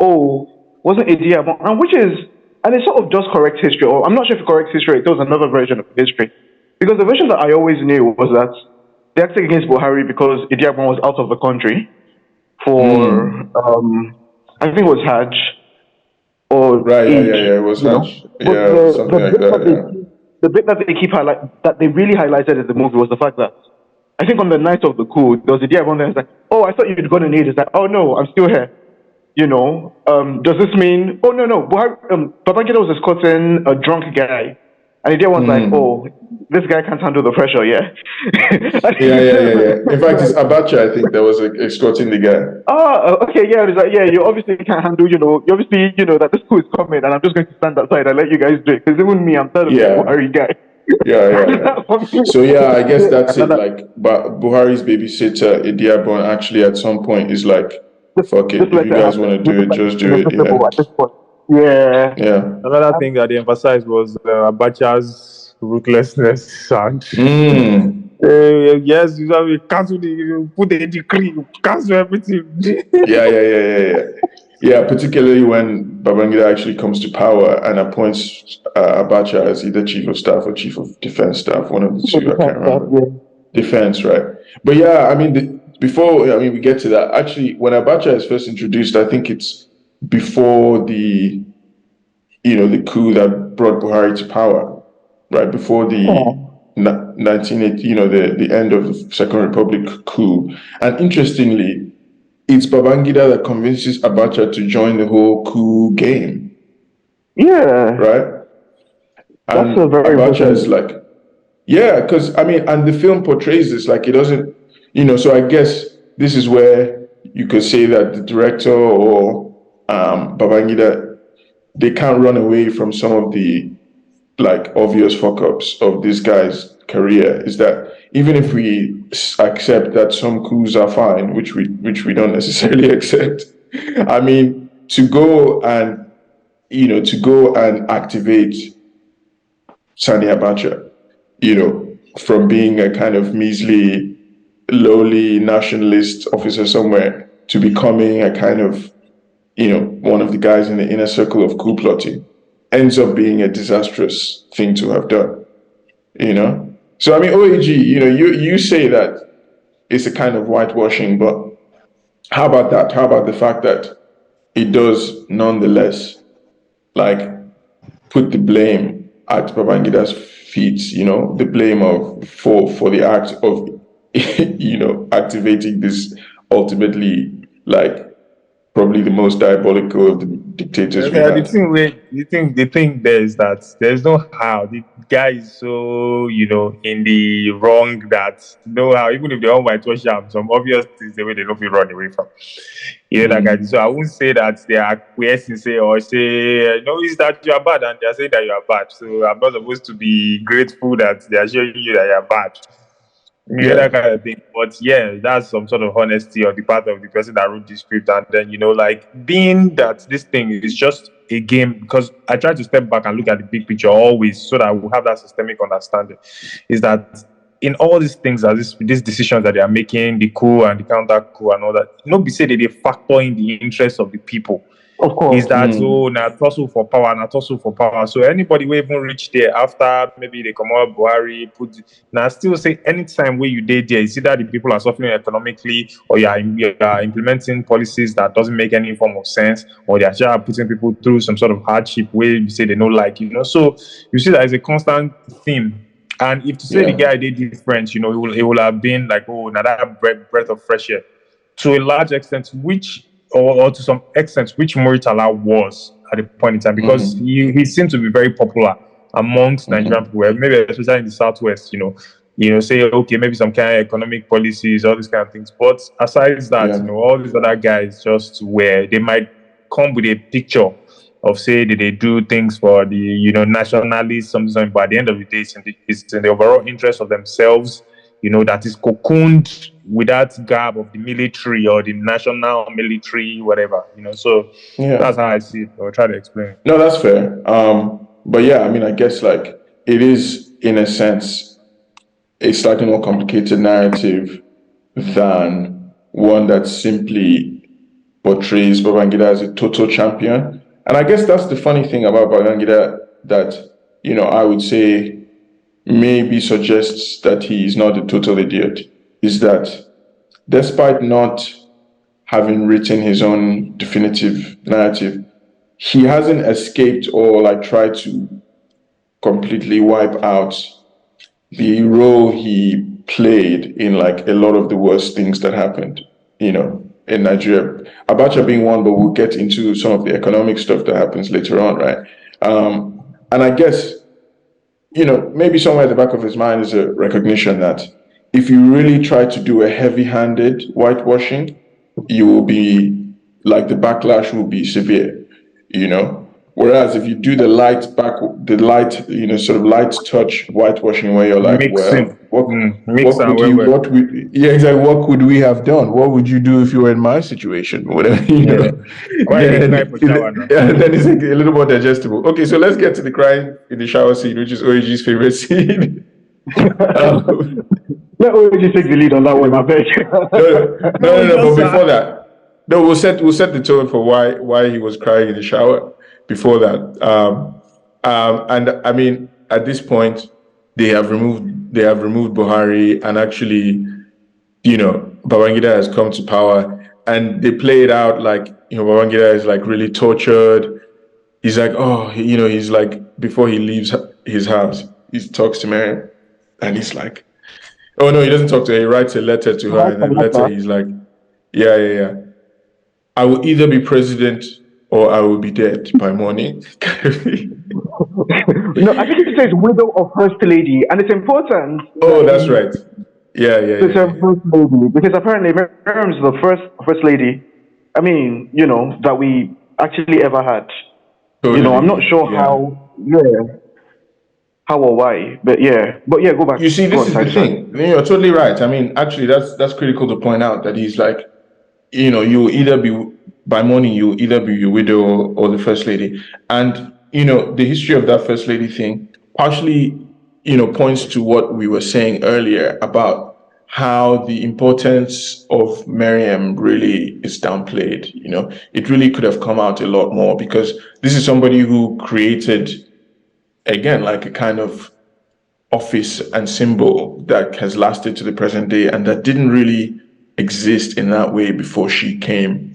wasn't Idi Agbon, and which is, and it sort of does correct history, or I'm not sure if it corrects history, it was another version of history. Because the version that I always knew was that they acted against Buhari because Idi Agbon was out of the country for, I think it was Hajj, or Right, Eid, yeah. It was you know. Hajj. But Yeah, something like that, yeah. the bit that they keep that they really highlighted in the movie was the fact that I think on the night of the coup, there was a day everyone there was like, "Oh, I thought you'd gone in Eid." It's like, "Oh no, I'm still here." You know, does this mean? Oh no, Buhari, Babangida was escorting a drunk guy, and the other one's like, "Oh, this guy can't handle the pressure." Yeah. Yeah. In fact, it's Abacha, I think, that was escorting the guy. Oh, okay, yeah. It's like, yeah, you obviously can't handle, you obviously, that this coup is coming, and I'm just going to stand outside and let you guys do it. Because even me, I'm tired of this Buhari guy. Yeah. So yeah, I guess that's it. Like, but Buhari's babysitter, Idi Agbon, actually at some point is like, "Fuck it, if you guys want to do it, just do it." At this point. Yeah. Yeah. Another thing that they emphasized was Abacha's ruthlessness and yes, you cancel you put a decree, you cancel everything. Yeah, particularly when Babangida actually comes to power and appoints Abacha as either chief of staff or chief of defense staff, one of the two, I can't remember. Defense, right? But yeah, I mean, we get to that. Actually, when Abacha is first introduced, I think it's before the coup that brought Buhari to power, right? Before the 1980, the end of the Second Republic coup. And interestingly, it's Babangida that convinces Abacha to join the whole coup game. Yeah. Right? And that's a very Abacha is like, yeah, because and the film portrays this like it doesn't, so I guess this is where you could say that the director or Babangida, they can't run away from some of the like obvious fuck ups of this guy's career. Is that even if we accept that some coups are fine, which we don't necessarily accept, to go and activate Sani Abacha, from being a kind of measly, lowly nationalist officer somewhere to becoming a kind of, one of the guys in the inner circle of coup plotting, ends up being a disastrous thing to have done, So, OAG, you say that it's a kind of whitewashing, but how about that? How about the fact that it does nonetheless, like, put the blame at Babangida's feet, the blame for the act of, activating this ultimately, like, probably the most diabolical of the dictators we had. The thing there is that there's no how. The guy is so, in the wrong that no how, even if they all whitewash him, some obvious things the way they don't feel run away from. That guy. So I won't say that they are acquiescing, or say, no, it's that you are bad, and they are saying that you are bad. So I'm not supposed to be grateful that they are showing you that you are bad. That kind of thing. But yeah, that's some sort of honesty on the part of the person that wrote the script. And then, like being that this thing is just a game, because I try to step back and look at the big picture always so that we'll have that systemic understanding. Is that in all these things, these decisions that they are making, the coup and the counter coup and all that, be say that they factor in the interests of the people. Of course. Is that not tussle for power, not tussle for power. So anybody will even reach there after maybe they come out Buhari, now still say anytime where you did there, it's either the people are suffering economically, or you are implementing policies that doesn't make any form of sense, or they are just putting people through some sort of hardship where you say they don't like, So you see that is a constant theme. And if to say the guy did different, it will have been like, another breath of fresh air. To a large extent, or to some extent, which Muritala was at the point in time, because he seemed to be very popular amongst Nigerian people, maybe especially in the Southwest, say, okay, maybe some kind of economic policies, all these kind of things. But aside that, all these other guys just they might come with a picture of, say, that they do things for the, nationalists, something, but at the end of the day, it's in the overall interest of themselves, that is cocooned with that garb of the military or the national military, whatever, So that's how I see it. I'll try to explain. No, that's fair. But yeah, I guess like it is in a sense, a slightly more complicated narrative than one that simply portrays Babangida as a total champion. And I guess that's the funny thing about Babangida that, I would say maybe suggests that he is not a total idiot, is that despite not having written his own definitive narrative, he hasn't escaped or like tried to completely wipe out the role he played in like a lot of the worst things that happened, in Nigeria. Abacha being one, but we'll get into some of the economic stuff that happens later on, right? And I guess, maybe somewhere at the back of his mind is a recognition that if you really try to do a heavy-handed whitewashing, you will be like the backlash will be severe, Whereas if you do the light, sort of light touch whitewashing, where you're like, exactly. What could we have done? What would you do if you were in my situation? Whatever, then it's like a little more digestible. Okay, so let's get to the crying in the shower scene, which is OAG's favorite scene. Let OAG take the lead on that one, I beg. No. But before that, we'll set the tone for why he was crying in the shower. Before that, and I mean, at this point, they have removed Buhari, and actually, Babangida has come to power, and they play it out like Babangida is like really tortured. He's like, he's like, before he leaves his house, he talks to Mary, and he's like, oh no, he doesn't talk to her. He writes a letter to her, and then letter he's like, yeah. I will either be president or I will be dead by morning. I think it says widow of first lady, and it's important. Oh, that's right. Yeah. First lady, because apparently Miriam's the first lady. I mean, that we actually ever had. Totally. I'm not sure how or why, but go back. You see, this is the thing. You're totally right. I mean, actually, that's critical to point out that he's like, you'll either be. By morning, you either be your widow or the first lady. And, the history of that first lady thing partially, points to what we were saying earlier about how the importance of Miriam really is downplayed. It really could have come out a lot more, because this is somebody who created, again, like a kind of office and symbol that has lasted to the present day, and that didn't really exist in that way before she came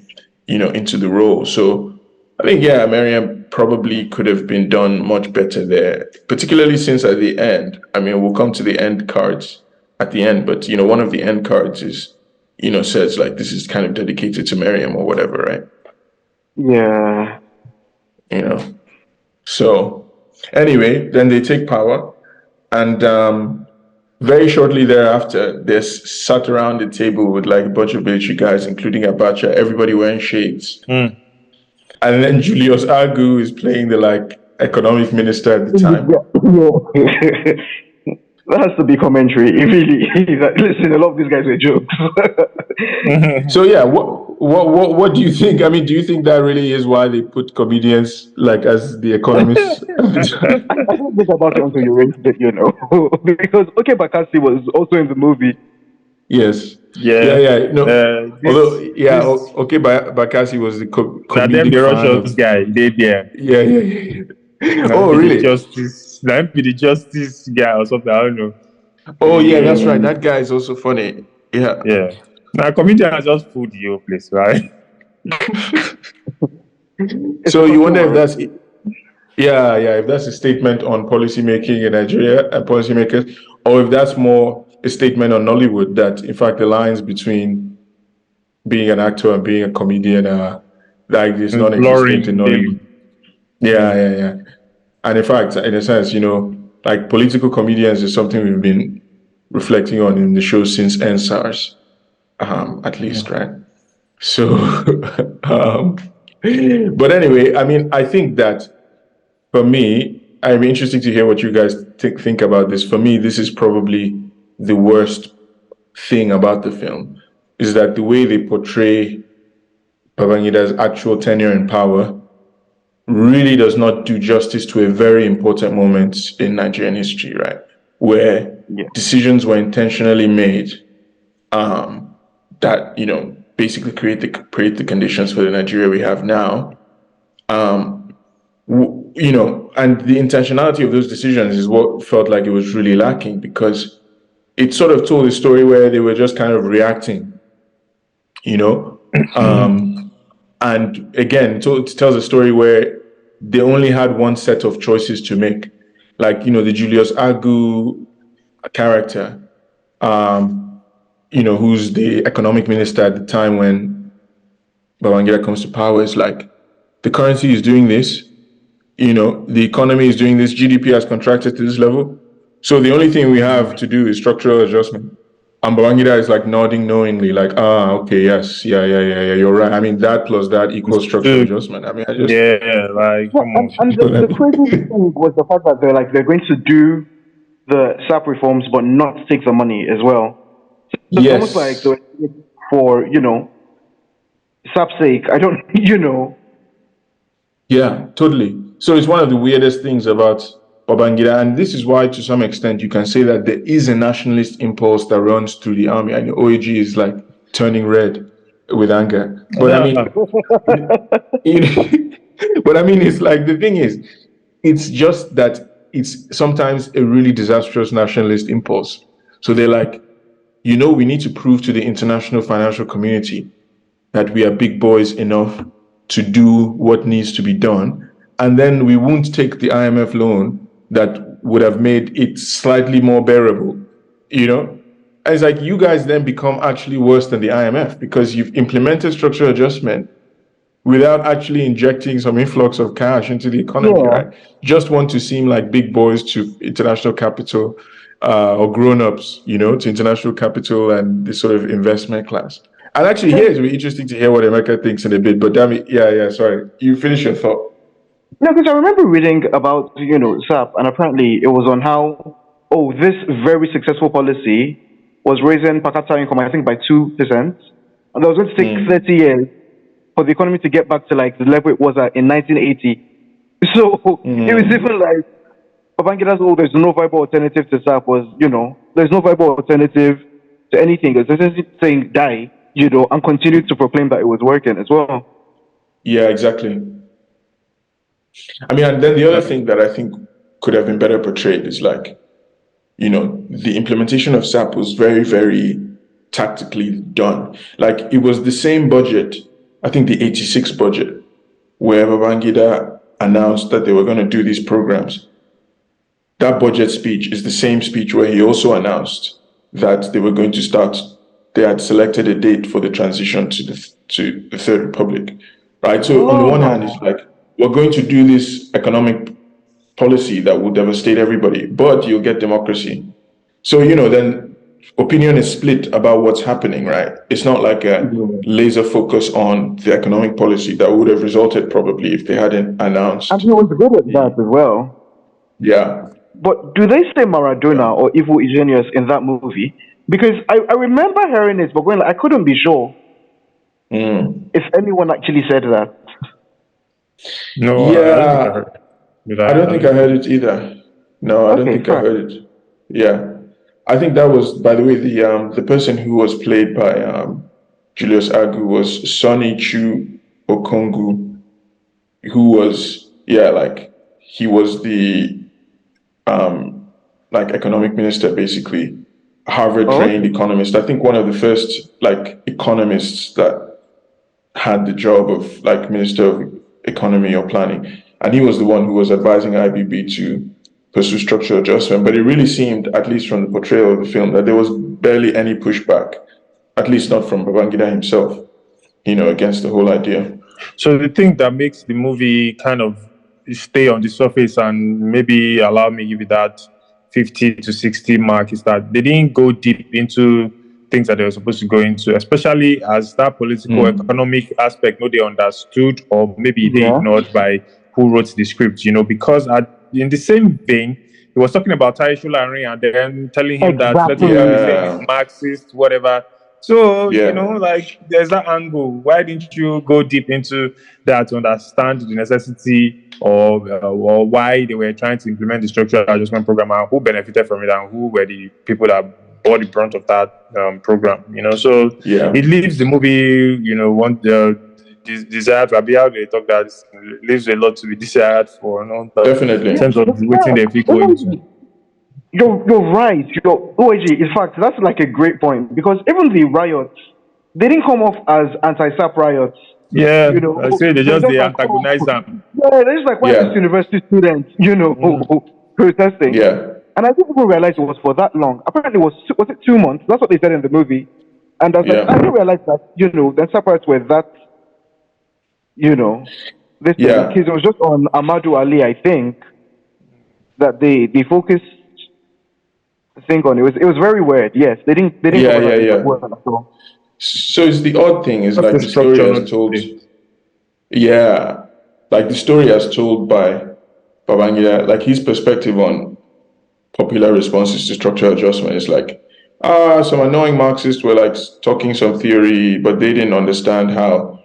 into the role. So I think, Miriam probably could have been done much better there, particularly since at the end, I mean, we'll come to the end cards at the end, but, one of the end cards is, says like, this is kind of dedicated to Miriam or whatever, right? Yeah. So anyway, then they take power, and very shortly thereafter, they're sat around the table with like a bunch of military guys, including Abacha, everybody wearing shades. And then Julius Agu is playing the like economic minister at the time. That has to be commentary. He's like, listen, a lot of these guys were jokes. So what do you think? I mean, do you think that really is why they put comedians like as the economists? I don't think about it until you raised it, because Bakassi was also in the movie. Yes. Yeah. No. Bakassi was the comedic guy. They there. Yeah. Oh, really? That be the justice guy or something. I don't know. Oh yeah, that's right. That guy is also funny. Yeah. Now, comedians just food your place, right? So you wonder if that's if that's a statement on policy making in Nigeria and policymakers, or if that's more a statement on Nollywood that, in fact, the lines between being an actor and being a comedian are like this non-existent in Nollywood. Yeah. And in fact, in a sense, like political comedians is something we've been reflecting on in the show since NSARS, at least, right? So, but anyway, I mean, I think that for me, I'd be interested to hear what you guys think about this. For me, this is probably the worst thing about the film, is that the way they portray Babangida's actual tenure in power really does not do justice to a very important moment in Nigerian history, right? where decisions were intentionally made that, basically create the conditions for the Nigeria we have now. And the intentionality of those decisions is what felt like it was really lacking, because it sort of told a story where they were just kind of reacting, and again, it tells a story where they only had one set of choices to make. Like, the Julius Agu character, who's the economic minister at the time when Babangida comes to power, is like, the currency is doing this, the economy is doing this, GDP has contracted to this level. So the only thing we have to do is structural adjustment. And Babangida is like nodding knowingly, like, okay, yes, yeah, you're right. I mean, that plus that equals structural adjustment. I mean, come on. And the crazy thing was the fact that they're going to do the SAP reforms, but not take the money as well. So it's almost like for SAP's sake. I don't, Yeah, totally. So it's one of the weirdest things about Babangida, and this is why, to some extent, you can say that there is a nationalist impulse that runs through the army, and the OAG is like turning red with anger. But I mean, it's like, the thing is, it's just that it's sometimes a really disastrous nationalist impulse. So they're like, we need to prove to the international financial community that we are big boys enough to do what needs to be done. And then we won't take the IMF loan that would have made it slightly more bearable, And it's like, you guys then become actually worse than the IMF, because you've implemented structural adjustment without actually injecting some influx of cash into the economy, right? Just want to seem like big boys to international capital, or grown-ups, to international capital and this sort of investment class. And actually, here it's really interesting to hear what America thinks in a bit. But damn it, sorry, you finish your thought. No, because I remember reading about SAP, and apparently it was on how this very successful policy was raising per capita income, I think, by 2%, and that was going to take 30 years for the economy to get back to like the level it was at in 1980. So it was even like Babangida's there's no viable alternative to SAP was, there's no viable alternative to anything. It's essentially saying die, and continue to proclaim that it was working as well. Yeah, exactly. I mean, and then the other thing that I think could have been better portrayed is like, the implementation of SAP was very, very tactically done. Like, it was the same budget, I think the 86 budget, where Babangida announced that they were going to do these programs. That budget speech is the same speech where he also announced that they were going to start. They had selected a date for the transition to the Third Republic, right? So on the one hand, it's like, we're going to do this economic policy that will devastate everybody, but you'll get democracy. So, then opinion is split about what's happening, right? It's not like a laser focus on the economic policy that would have resulted probably if they hadn't announced. And he was good at that as well. Yeah. But do they say Maradona or Evil Genius in that movie? Because I remember hearing it, but I couldn't be sure if anyone actually said that. No, yeah, I don't think I heard it either. No, I don't think I heard it. Yeah, I think that was, by the way, the person who was played by Julius Agu was Sonny Chu Okongu, who was he was the economic minister, basically, Harvard-trained economist. I think one of the first economists that had the job of Minister of Economy or Planning, and he was the one who was advising IBB to pursue structural adjustment. But it really seemed, at least from the portrayal of the film, that there was barely any pushback, at least not from Babangida himself, against the whole idea. So the thing that makes the movie kind of stay on the surface and maybe allow me give it that 50 to 60 mark is that they didn't go deep into things that they were supposed to go into, especially as that political economic aspect, they understood, or maybe they ignored by who wrote the script, because in the same vein, he was talking about Taishu Lanri and then telling him that is Marxist, whatever. So, Yeah. like there's that angle. Why didn't you go deep into that to understand the necessity or why they were trying to implement the structural adjustment program and who benefited from it and who were the people that bore the brunt of that program? So Yeah. it leaves the movie, want the desire to be out. They talk that it leaves a lot to be desired for, Definitely. in terms of waiting they fit go into. You're right. OAG, in fact, that's like a great point because even the riots, they didn't come off as anti-SAP riots. Yeah, I say they They were just just they like, antagonize them. yeah, they're just like, why are these Yeah. university students, protesting? Yeah. And I think people realized it was for that long. Apparently, was it 2 months? That's what they said in the movie. And I was like, I Yeah. didn't realize that, the SAP riots were that, this thing. Yeah. Because it was just on Amadou Ali, I think, that they focused think on it. Was very weird. Yes, they didn't Yeah. cover Yeah. that Yeah. well at all. So it's the odd thing is That's like the the story structure, as not told. the Yeah. Like the story as told by Babangida, like his perspective on popular responses to structural adjustment is like, some annoying Marxists were like talking some theory, but they didn't understand how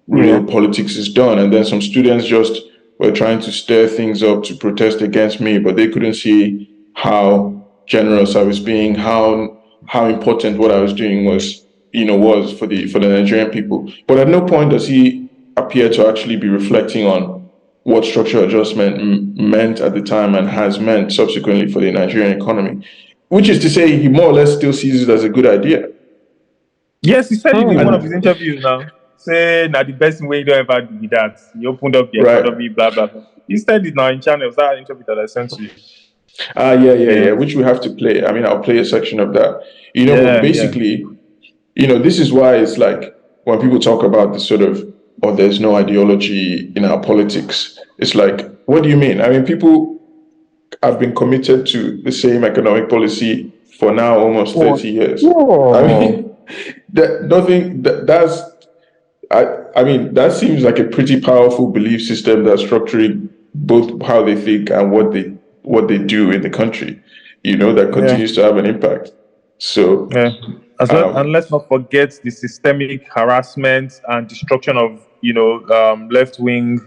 real politics is done. And then some students just were trying to stir things up to protest against me, but they couldn't see how generous I was being, how important what I was doing was for the Nigerian people. But at no point does he appear to actually be reflecting on what structural adjustment meant at the time and has meant subsequently for the Nigerian economy, which is to say he more or less still sees it as a good idea. Yes, he said it in one of his And interviews now. Say now the best way you don't ever do that. You opened up the right. economy, blah blah blah. He said it now in channels. That interview that I sent to you. Yeah, which we have to play. I mean, I'll play a section of that. But basically, this is why it's like when people talk about the sort of, oh, there's no ideology in our politics. It's like, what do you mean? I mean, people have been committed to the same economic policy for now almost 30 years. I mean, I mean, that seems like a pretty powerful belief system that's structuring both how they think and what they do in the country, that continues to have an impact. So, and let's not forget the systemic harassment and destruction of left wing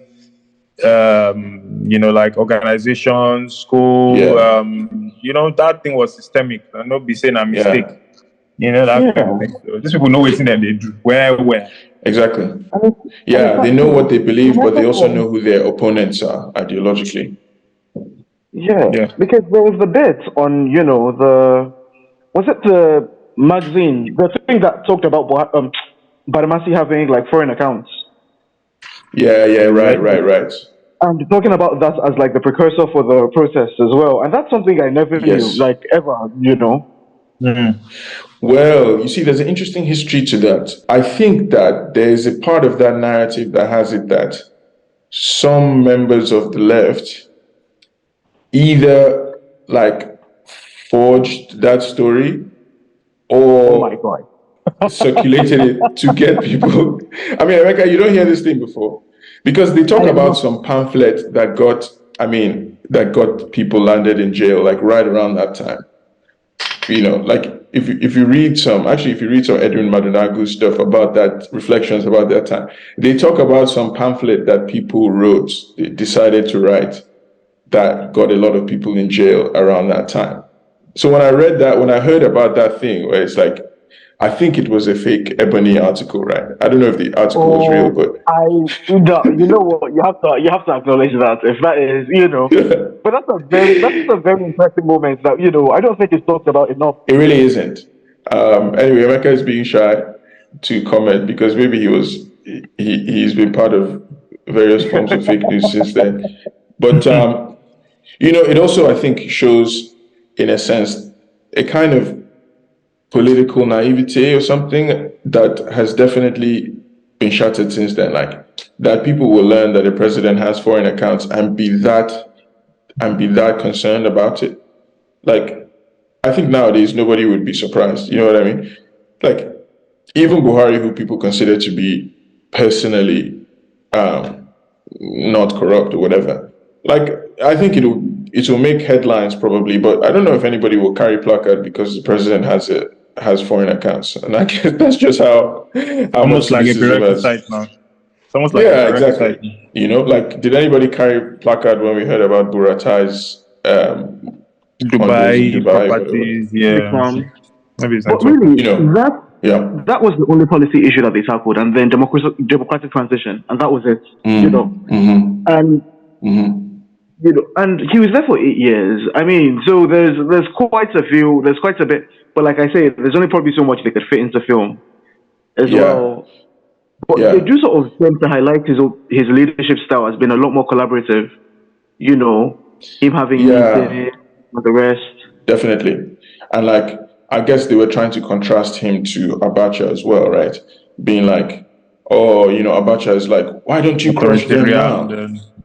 like organizations, school. That thing was systemic and not be saying a mistake. That kind of thing. So these people know what they do. Where? Exactly. Yeah, they know what they believe, but they also know who their opponents are ideologically. Yeah. Because there was the bit on, was it the magazine, the thing that talked about Badamasi having like foreign accounts. Yeah, right. And talking about that as like the precursor for the process as well. And that's something I never knew, like ever, Well, you see, there's an interesting history to that. I think that there's a part of that narrative that has it that some members of the left either like forged that story or oh my God. circulated it to get people. I mean, Rebecca, you don't hear this thing before because they talk about some pamphlet that got people landed in jail like right around that time. Like if you read some Edwin Madunagu's stuff about that, reflections about that time, they talk about some pamphlet that people wrote, they decided to write, that got a lot of people in jail around that time. So when I heard about that thing, where it's like, I think it was a fake Ebony article, right? I don't know if the article was real, but you know what, you have to acknowledge that if that is, but that's a very interesting moment that I don't think it's talked about enough. It really isn't. Anyway, Emeka is being shy to comment because maybe he's been part of various forms of fake news since then. But it also, I think, shows, in a sense, a kind of political naivety or something that has definitely been shattered since then. Like that people will learn that the president has foreign accounts and be that concerned about it. Like, I think nowadays nobody would be surprised. You know what I mean? Like, even Buhari, who people consider to be personally not corrupt or whatever, like, I think it will make headlines probably, but I don't know if anybody will carry placard because the president has has foreign accounts, and I guess that's just how much Almost like a cynicism has. prerequisite now. It's almost like a Yeah, prerequisite. exactly. You know, like, did anybody carry placard when we heard about Buratai's condos in Dubai Dubai, whatever? properties, Next yeah. one. Maybe it's But network. really, You know, yeah. that was the only policy issue that they tackled, and then democratic transition, and that was it. You know, and you know, and he was there for 8 years. I mean, so there's quite a bit, but like I say, there's only probably so much they could fit into film as Yeah. well. But Yeah. they do sort of tend to highlight his leadership style has been a lot more collaborative. You know, him having meetings with the rest. Definitely. And like, I guess they were trying to contrast him to Abacha as well, right? Being like, oh, you know, Abacha is like, why don't you crush them now?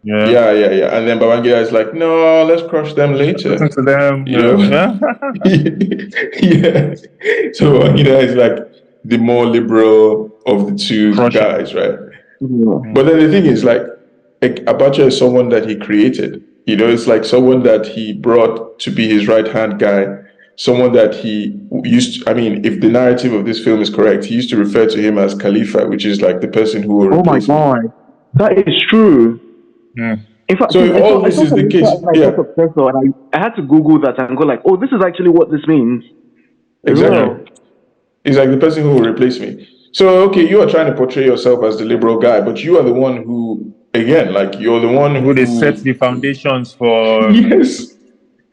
Yeah. Yeah. And then Babangida is like, no, let's crush them later. Listen to them. You know? Yeah. So Babangida is like the more liberal of the two guys, right? Yeah. But then the thing is, like, Abacha is someone that he created. You know, it's like someone that he brought to be his right-hand guy, someone that he used to, I mean, if the narrative of this film is correct, he used to refer to him as Khalifa, which is like the person who will replace him. God. That is true. Yeah. In fact, so if all this is the case, and I had to Google that and go like, oh, this is actually what this means. Exactly. Well. He's like the person who will replace me. So, okay, you are trying to portray yourself as the liberal guy, but you are the one who, again, like, you're the one who they set the foundations for. Yes.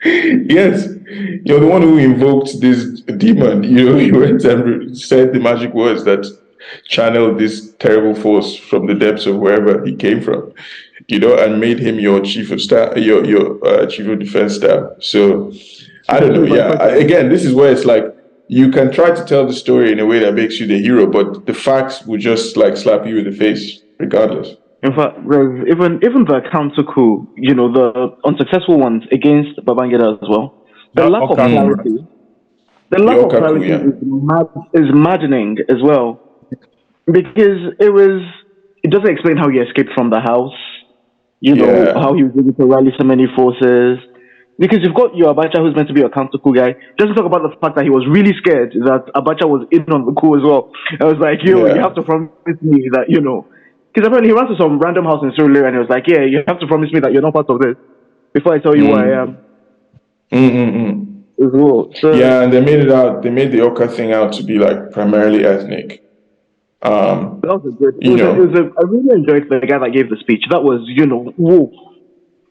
You're the one who invoked this demon. You know, you went and said the magic words that channeled this terrible force from the depths of wherever he came from, you know, and made him your chief of staff, your chief of defense staff. So, I don't know. Yeah. Again, this is where it's like, you can try to tell the story in a way that makes you the hero, but the facts will just like slap you in the face regardless. In fact, even the counter coup, you know, the unsuccessful ones against Babangida as well. The lack of clarity. The lack of clarity is maddening as well, because it doesn't explain how he escaped from the house. You know, how he was able to rally so many forces. Because you've got your Abacha, who's meant to be a counter coup guy. Doesn't talk about the fact that he was really scared that Abacha was in on the coup as well. I was like, you have to promise me that, you know. Because apparently he ran to some random house in Surulere and he was like, yeah, you have to promise me that you're not part of this before I tell you who I am. As well. So, yeah, and they made the Oka thing out to be like primarily ethnic. That was a good, I really enjoyed the guy that gave the speech. That was, you know,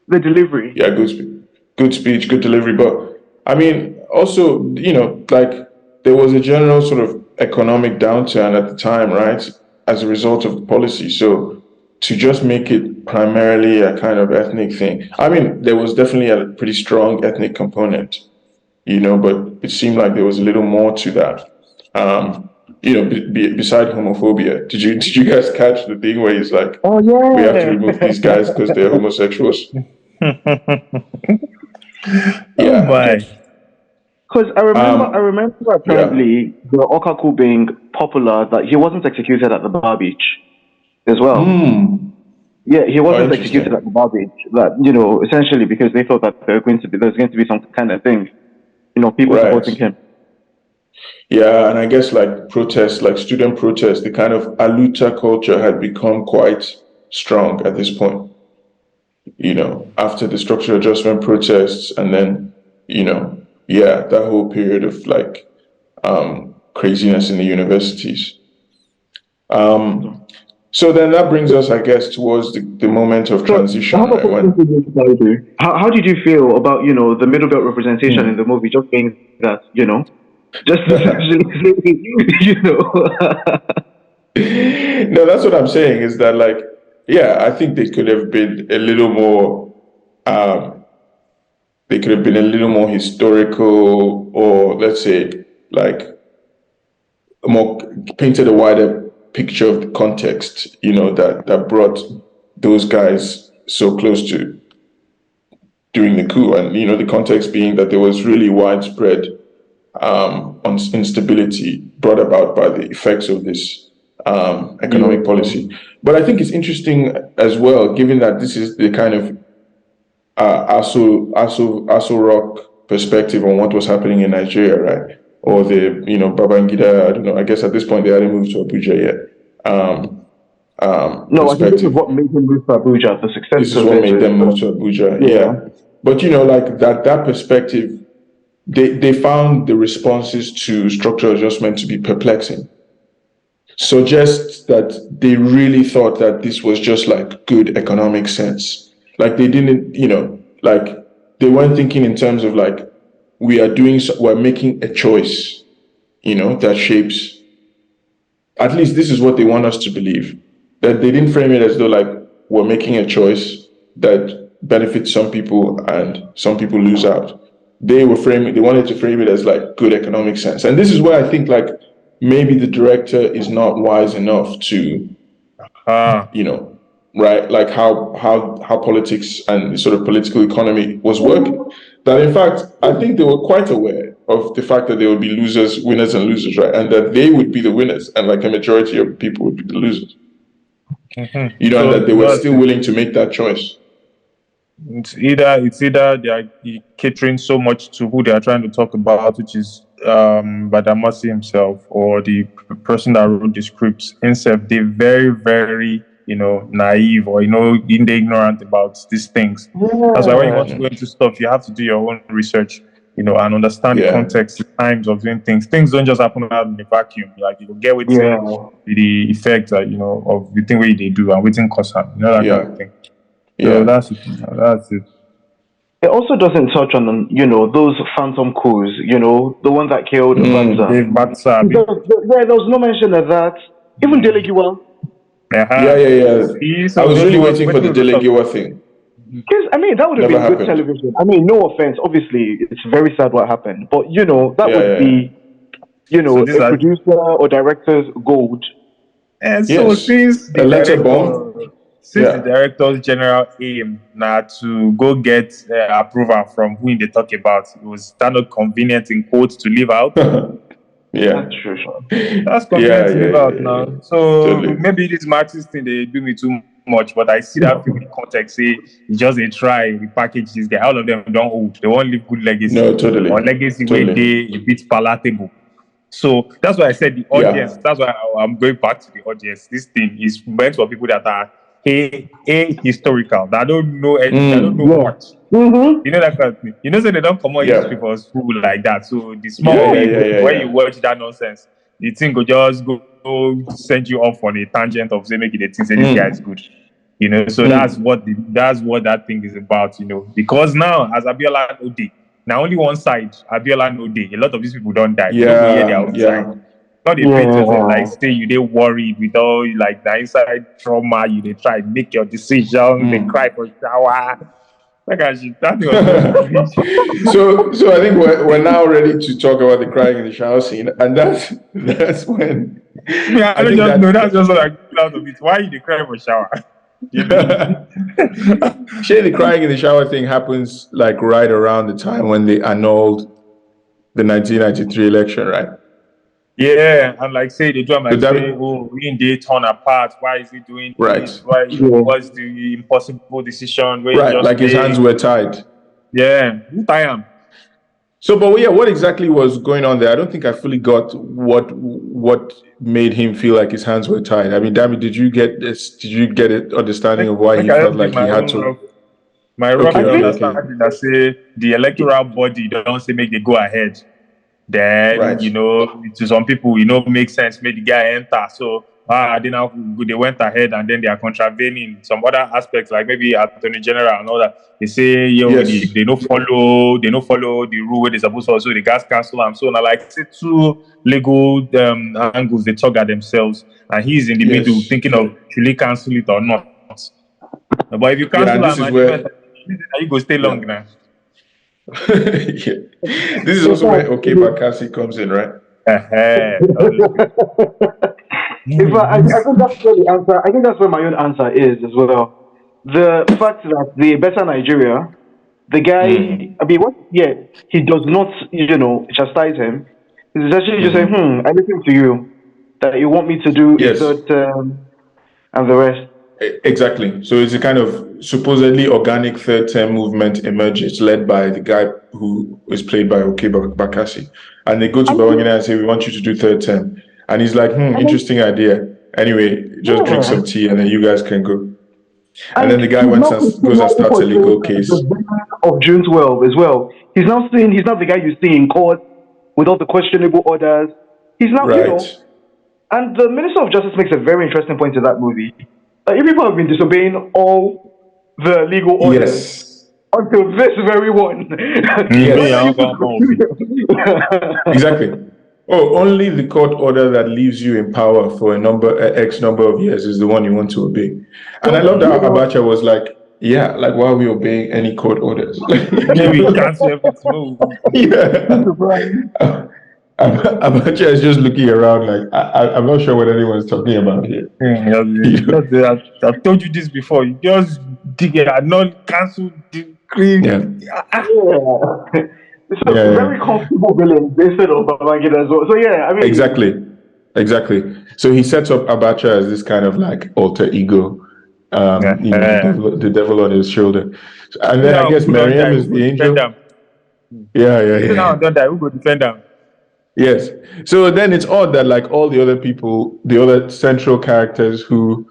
the delivery. Yeah, good speech, good delivery. But I mean, also, you know, like there was a general sort of economic downturn at the time, right? As a result of the policy. So to just make it primarily a kind of ethnic thing. I mean, there was definitely a pretty strong ethnic component, you know, but it seemed like there was a little more to that. You know, beside homophobia. Did you guys catch the thing where he's like, oh yeah, we have to remove these guys because they're homosexuals? Yeah. Because I remember apparently the Okaku being popular, that he wasn't executed at the bar beach as well. Yeah, he wasn't executed at the bar beach. That, you know, essentially because they thought that there's going to be some kind of thing, you know, people supporting him. Yeah, and I guess like protests, like student protests, the kind of Aluta culture had become quite strong at this point. You know, after the structural adjustment protests, and then, you know, that whole period of like craziness in the universities. So then that brings us, I guess, towards the moment of transition. How did you feel about, you know, the middle belt representation in the movie, just being that, you know, just you know? No, that's what I'm saying, is that like, I think they could have been a little more, historical, or let's say like more painted a wider picture of the context, you know, that brought those guys so close to during the coup. And, you know, the context being that there was really widespread instability brought about by the effects of this economic policy. But I think it's interesting as well, given that this is the kind of Aso Rock perspective on what was happening in Nigeria, right? or the, Babangida, I don't know, I guess at this point they hadn't moved to Abuja yet. No, I think this is Perspective. what made him move to Abuja. The success This is of what it made is, them move to Abuja. yeah. Yeah. But like that perspective, they found the responses to structural adjustment to be perplexing. Suggests that they really thought that this was just like good economic sense. Like they didn't, like they weren't thinking in terms of like we're making a choice, that shapes. At least this is what they want us to believe. That they didn't frame it as though like we're making a choice that benefits some people and some people lose out. They wanted to frame it as like good economic sense. And this is where I think like maybe the director is not wise enough to, right, like how politics and sort of political economy was working. That in fact, I think they were quite aware of the fact that there would be winners and losers, right? And that they would be the winners and like a majority of people would be the losers. And that they were still willing to make that choice. It's either they are catering so much to who they are trying to talk about, which is Badamasi himself, or the person that wrote the script himself. They're very, very, naive, or ignorant about these things. Yeah. That's why when you want to go into stuff, you have to do your own research, and understand the context, the times of doing things. Things don't just happen out in a vacuum. Like you get with the effect, of the thing where they do and waiting cause that kind of thing. So that's it. It also doesn't touch on, those phantom coups, the one that killed Batsa. There was no mention of that. Even Delegiwa. Yeah. I was really waiting for the Delegiwa thing. Because, that would have been good television. No offense. Obviously, it's very sad what happened. But, that would be, a producer or director's gold. And so since the director's general aim now to go get approval from who they talk about, it was that not convenient in quotes to leave out? That's true. That's convenient to leave out now. So totally. Maybe this Marxist thing, they do me too much, but I see that in the context, say, just a try, repackage this guy. All of them don't hold. They won't leave good legacy. No, totally. Or legacy where they a bit palatable. So that's why I said the audience. That's why I'm going back to the audience. This thing is meant for people that are historical, that don't know anything, that don't know much. Mm-hmm. You know that kind of thing. So they don't come on history for school like that. So the small when you watch that nonsense, the thing will just go send you off on a tangent of say make it a thing say this guy is good. So that's what that thing is about. Because now as Abiola Ode, now only one side Abiola Ode, a lot of these people don't die. They don't hear their outside. Not the patriotism, like say you they worried with all like the inside trauma, you they try to make your decision, they cry for shower. Like I should So I think we're now ready to talk about the crying in the shower scene, and that's when that's just like out of it. Why you they cry for shower? Shay, the crying in the shower thing happens like right around the time when they annulled the 1993 election, right? Yeah, and like say they do like say, we in day torn apart. Why is he doing this? Why was the impossible decision? Right, like his hands were tied. Yeah, who tie him? So, but what exactly was going on there? I don't think I fully got what made him feel like his hands were tied. Dami, did you get this? Did you get an understanding of why he felt like he had to? My rough understanding that say the electoral body don't say make they go ahead. Then to some people, make sense, make the guy enter. So they went ahead and then they are contravening some other aspects, like maybe Attorney General and all that. They say they don't follow the rule where they're supposed to also the gas council and so on. Like say two legal angles they talk at themselves, and he's in the middle thinking of should he cancel it or not. But if you cancel you go stay long now. This is also where Bakassi comes in, right? I think that's where the answer. I think that's where my own answer is as well. The fact that the Better Nigeria, the guy, he does not, chastise him. He's actually just saying, I listen to you, that you want me to do a third term and the rest. Exactly. So it's a kind of supposedly organic third term movement emerges, led by the guy who is played by Bakassi. And they go to Babangida and say, "We want you to do third term." And he's like, interesting idea. Anyway, just drink some tea and then you guys can go. And then the guy goes and starts a legal case. Of June 12 as well. He's not the guy you see in court with all the questionable orders. He's not, right. And the Minister of Justice makes a very interesting point in that movie. If people have been disobeying all the legal orders until this very one. Exactly. Oh, only the court order that leaves you in power for X number of years is the one you want to obey. And I love that Abacha was like, yeah, like why are we obeying any court orders? Maybe cancel everything. Abacha is just looking around like, I'm not sure what anyone's talking about here. I've told you this before. You just dig it and not cancel decree. So very comfortable villain instead of Babangida as well. So I mean exactly. So he sets up Abacha as this kind of like alter ego, the devil on his shoulder, and then I guess Mariam is the angel. Now don't die. Who go defend them? Yes. So then it's odd that like all the other people, the other central characters who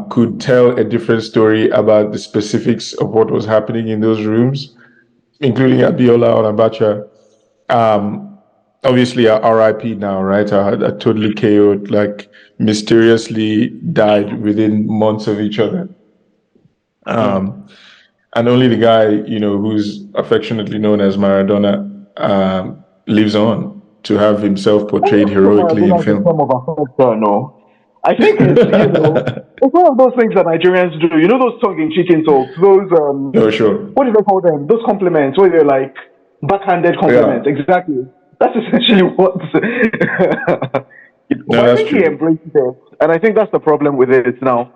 could tell a different story about the specifics of what was happening in those rooms, including Abiola or Abacha, obviously are RIP now, right? Are totally KO'd, like mysteriously died within months of each other. And only the guy, who's affectionately known as Maradona, lives on to have himself portrayed heroically in film. I think it's, it's one of those things that Nigerians do. You know those tongue-in-cheek insults, those sure. What do they call them? Those compliments where they're like backhanded compliments. Yeah. Exactly. That's essentially what. I think he embraced it, and I think that's the problem with it now.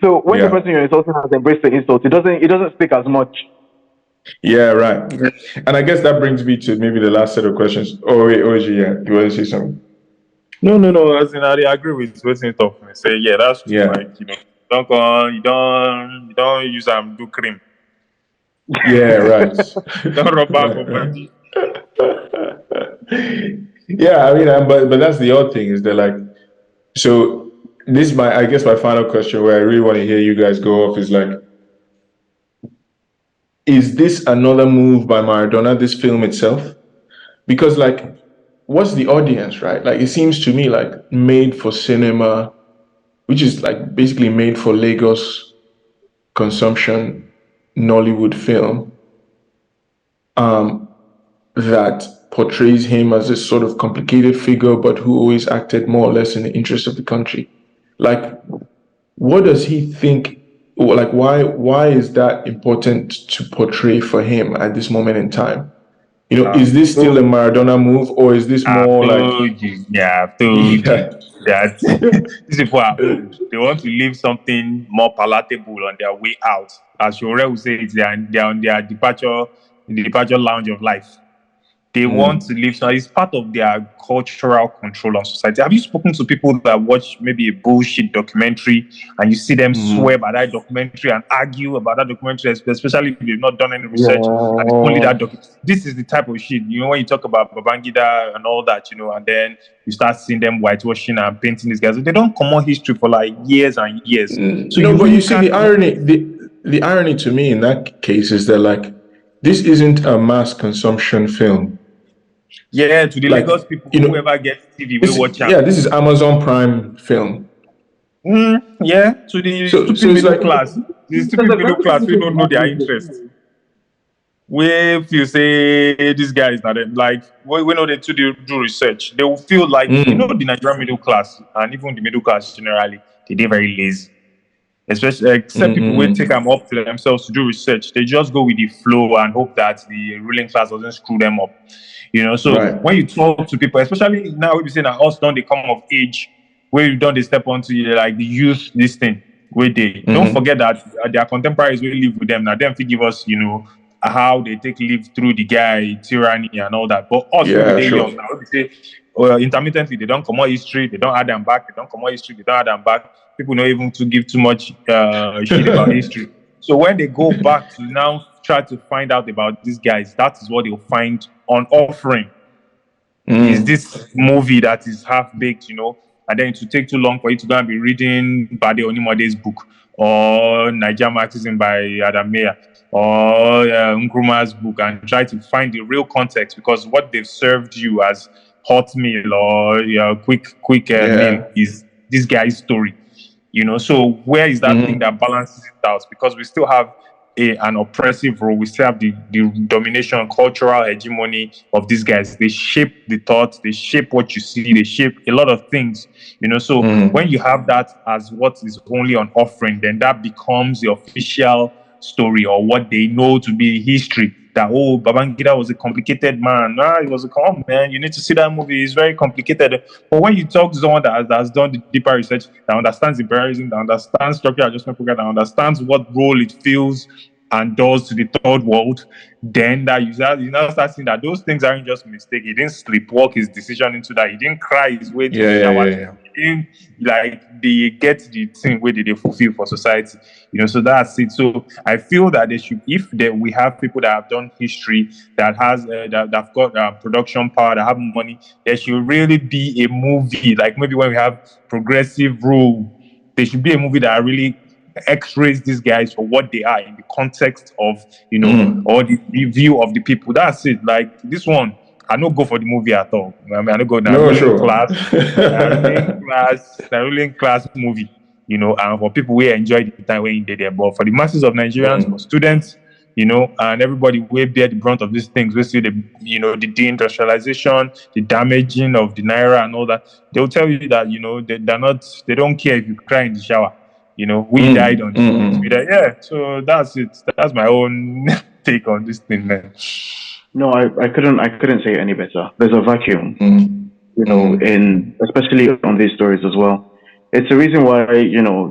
So when the person you're insulting has embraced the insult, it doesn't stick as much. Yeah, right. And I guess that brings me to maybe the last set of questions. Oh wait, OG, you want to say something? No. As in, I agree with what you talk. Say, that's true. Yeah. Like, you don't use do cream. Yeah, right. Don't rub out. Yeah, I mean, but that's the odd thing is that like, so this is my final question where I really want to hear you guys go off is like, is this another move by Maradona, this film itself? Because like, what's the audience, right? Like, it seems to me like made for cinema, which is like basically made for Lagos consumption, Nollywood film, that portrays him as this sort of complicated figure, but who always acted more or less in the interest of the country. Like, what does he think? Like, why is that important to portray for him at this moment in time? Is this still a Maradona move, or is this more like? That these people they want to leave something more palatable on their way out. As Shore would say, they're on their departure lounge of life. They want to live, so it's part of their cultural control on society. Have you spoken to people that watch maybe a bullshit documentary and you see them swear by that documentary and argue about that documentary, especially if they've not done any research? And it's only that this is the type of shit, when you talk about Babangida and all that, and then you start seeing them whitewashing and painting these guys. They don't come on history for like years and years. So but you see the irony, the irony to me in that case is that like, this isn't a mass consumption film. Yeah, to the Lagos people, whoever gets TV will watch out. Yeah, this is Amazon Prime film. Yeah, to the stupid middle class. The stupid middle class, we don't know their interest. If you say this guy is not like, we know they to do research, they will feel like, the Nigerian middle class, and even the middle class generally, they're very lazy. Especially, except people will take them up to themselves to do research. They just go with the flow and hope that the ruling class doesn't screw them up. When you talk to people, especially now, we be saying that us don't they come of age, where you don't they step onto like the youth this thing, where they don't forget that their contemporaries will live with them. Now, them to give us, how they take live through the guy tyranny and all that. But us, young now, we say intermittently, they don't come out history, they don't add them back, they don't come out history, they don't add them back. People don't even to give too much shit about history. So when they go back to now try to find out about these guys, that is what they'll find on offering. Is this movie that is half baked, and then it will take too long for you to go and be reading Bade Onimode's book or Nigerian Marxism by Adam Meyer or Nkrumah's book and try to find the real context, because what they've served you as hot meal or quick meal is this guy's story. So where is that thing that balances it out? Because we still have an oppressive role. We still have the domination, cultural hegemony of these guys. They shape the thoughts, they shape what you see, they shape a lot of things. So when you have that as what is only on offering, then that becomes the official story or what they know to be history. That Babangida was a complicated man. He was man. You need to see that movie. It's very complicated. But when you talk to someone that has done the deeper research, that understands imperialism, that understands structural adjustment program, that understands what role it fills and does to the third world, then that you now start seeing that those things aren't just mistakes. He didn't sleepwalk his decision into that. He didn't cry his way to the shower. He didn't, they get the thing where they fulfill for society. So that's it. So I feel that they should, we have people that have done history, that has that've got production power, that have money, there should really be a movie. Like maybe when we have progressive rule, there should be a movie that really x-rays these guys for what they are in the context of or the view of the people. That's it. Like this one, I don't go for the movie at all. I don't go down ruling class movie, and for people who enjoy the time when they there. But for the masses of Nigerians, for students, and everybody will bear the brunt of these things. We see the deindustrialization, the damaging of the naira and all that. They'll tell you that they don't care if you cry in the shower. We died on the so that's it. That's my own take on this thing, man. No, I couldn't say it any better. There's a vacuum, in especially on these stories as well. It's the reason why,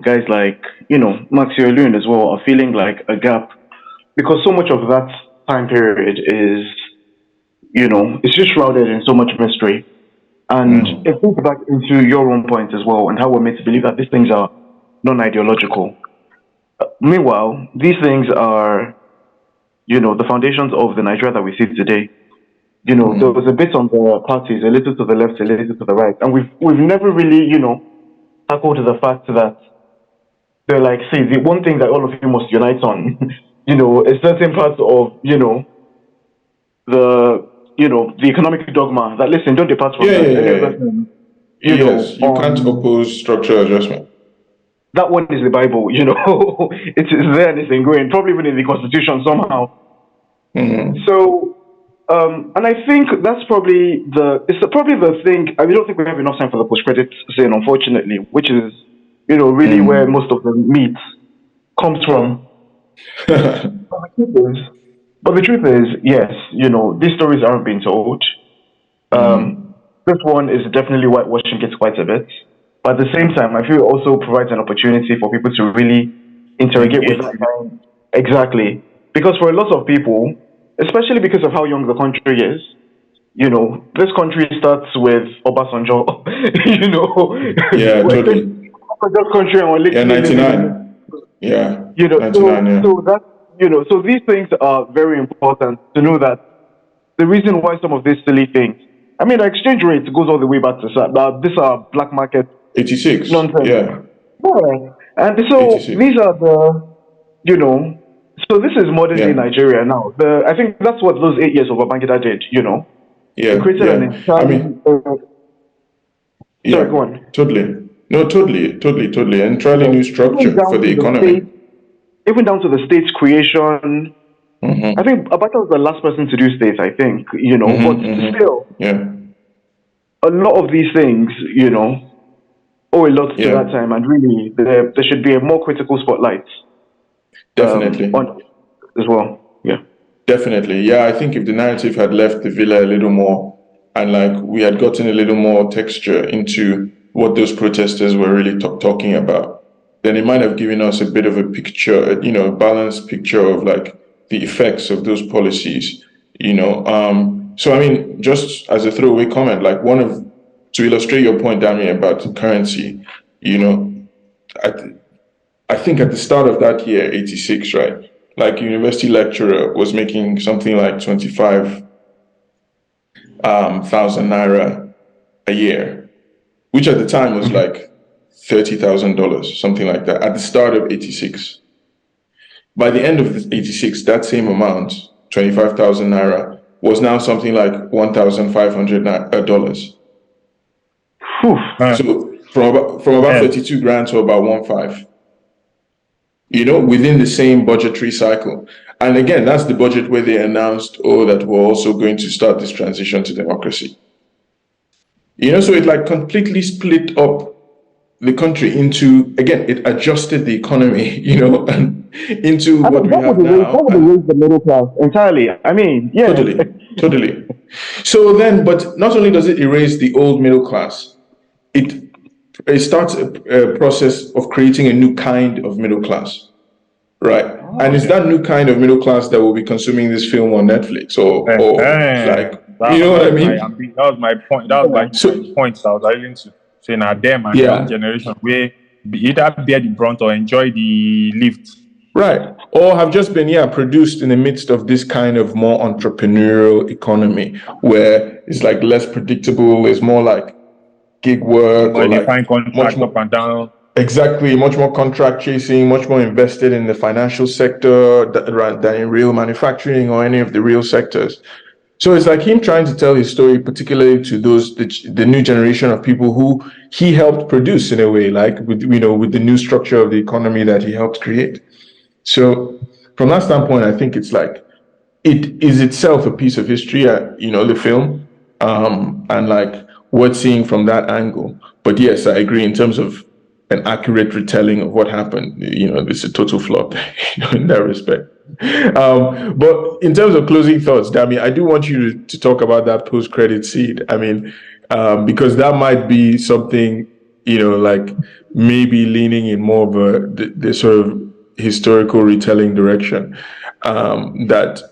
guys like, Max Yolun as well are feeling like a gap, because so much of that time period is, it's just shrouded in so much mystery. And if we go back into your own point as well and how we're meant to believe that these things are non-ideological. Meanwhile, these things are, the foundations of the Nigeria that we see today. There was a bit on the parties, a little to the left, a little to the right, and we've never really, tackled the fact that they're like, see, the one thing that all of you must unite on, is certain parts of, the economic dogma that, listen, don't depart from that. Yes, you can't oppose structural adjustment. That one is the Bible, it is there and it's ingrained, probably even in the Constitution somehow. So, and I think that's probably the thing. I don't think we have enough time for the post-credit scene, unfortunately, which is, really where most of the meat comes from. But the truth is, yes, these stories aren't being told. This one is definitely whitewashing it quite a bit. But at the same time, I feel it also provides an opportunity for people to really interrogate with that. Exactly. Because for a lot of people, especially because of how young the country is, this country starts with Obasanjo, Yeah, totally. This country and 99. Yeah. 99, so that, so these things are very important to know that the reason why some of these silly things, the exchange rate goes all the way back to these are black market 86. nonsense. Yeah. And so 86. these are the, so this is modern day Nigeria now. I think that's what those 8 years of Babangida did, Yeah. They created an entirely, sorry, go on. Totally. No, totally. Entirely new structure for the economy. Even down to the state's creation. I think Abacha was the last person to do states, I think, but still, a lot of these things, owe a lot to that time, and really, there should be a more critical spotlight. Definitely. On as well, Definitely, I think if the narrative had left the villa a little more, and we had gotten a little more texture into what those protesters were really talking about, then it might have given us a bit of a picture, a balanced picture of the effects of those policies, So just as a throwaway comment, one of to illustrate your point, Damien, about currency, I think at the start of that year, 86, right? Like a university lecturer was making something like 25,000 naira a year, which at the time was like $30,000, something like that, at the start of 86. By the end of 86, that same amount, 25,000 naira, was now something like $1,500. So from about 32 grand to about 1.5, within the same budgetary cycle. And again, that's the budget where they announced, that we're also going to start this transition to democracy. So it like completely split up the country into, again, it adjusted the economy, and into what we have now. That would raise the middle class entirely. I mean, yeah. Totally. So then, but not only does it erase the old middle class, it starts a process of creating a new kind of middle class, right? And it's that new kind of middle class that will be consuming this film on Netflix, or like, you know what I mean? That was my point. That was my point. I was alluding to saying that them and young generation where either bear the brunt or enjoy the lift. Right. Or have just been, produced in the midst of this kind of more entrepreneurial economy where it's like less predictable, it's more like gig work, or like find contracts up and down. Exactly, much more contract chasing, much more invested in the financial sector than in real manufacturing or any of the real sectors. So it's like him trying to tell his story, particularly to the new generation of people who he helped produce in a way, like with the new structure of the economy that he helped create. So from that standpoint, I think it's like it is itself a piece of history, the film, and like worth seeing from that angle. But yes, I agree in terms of an accurate retelling of what happened. This is a total flop in that respect. But in terms of closing thoughts, Dami, I do want you to talk about that post-credit scene. I mean, because that might be something, like maybe leaning in more of the sort of historical retelling direction that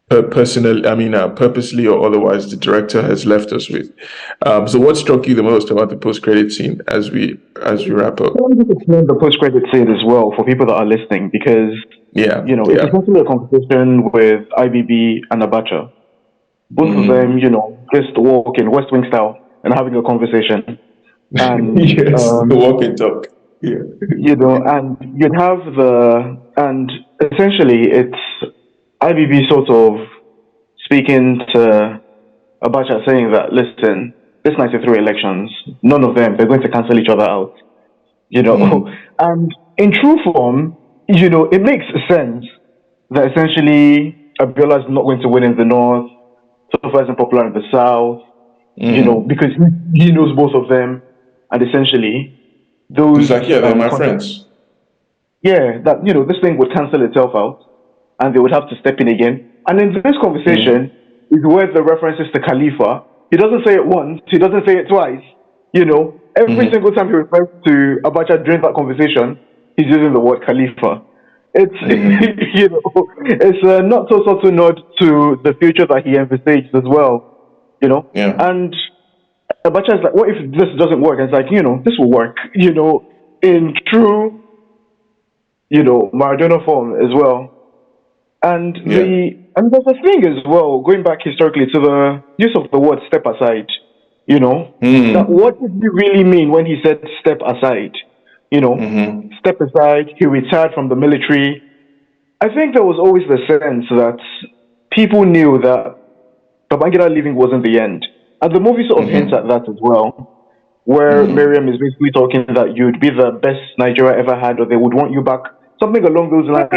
purposely or otherwise, the director has left us with. So what struck you the most about the post-credit scene as we wrap up? Let me just explain the post-credit scene as well for people that are listening, because it's essentially a competition with IBB and Abacha. Both of them, just walking West Wing style and having a conversation. And the walk and talk. Yeah. And you'd have and essentially it's IBB sort of speaking to Abacha saying that, listen, this 93 elections, none of them, they're going to cancel each other out. And in true form, it makes sense that essentially Abiola is not going to win in the north, Tofa isn't popular in the south, because he knows both of them, and essentially those... He's like, they're my friends. Yeah, that, this thing would cancel itself out, and they would have to step in again. And in this conversation is where the references to Khalifa, he doesn't say it once, he doesn't say it twice, every single time he refers to Abacha during that conversation, he's using the word Khalifa. It's, it's a not so subtle nod to the future that he envisaged as well, And Abacha is like, what if this doesn't work? And it's like, this will work, in true, Maradona form as well. And there's a thing as well, going back historically to the use of the word step aside, that what did he really mean when he said step aside? Step aside, he retired from the military. I think there was always the sense that people knew that Babangida leaving wasn't the end. And the movie sort of hints at that as well, where Miriam is basically talking that you'd be the best Nigeria ever had, or they would want you back, something along those lines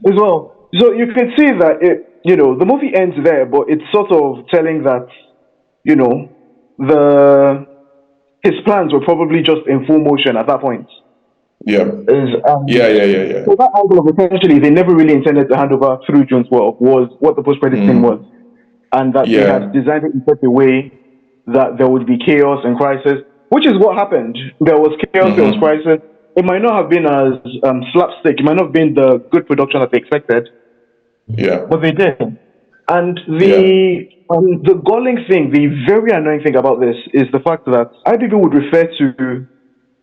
as well. So you can see that the movie ends there, but it's sort of telling that, his plans were probably just in full motion at that point. Yeah. So that angle of essentially they never really intended to hand over through June 12 was what the post-credit thing was. And that they had designed it in such a way that there would be chaos and crisis, which is what happened. There was chaos, there was crisis. It might not have been as slapstick. It might not have been the good production that they expected. Yeah. But they did. And the galling thing, the very annoying thing about this is the fact that IBB would refer to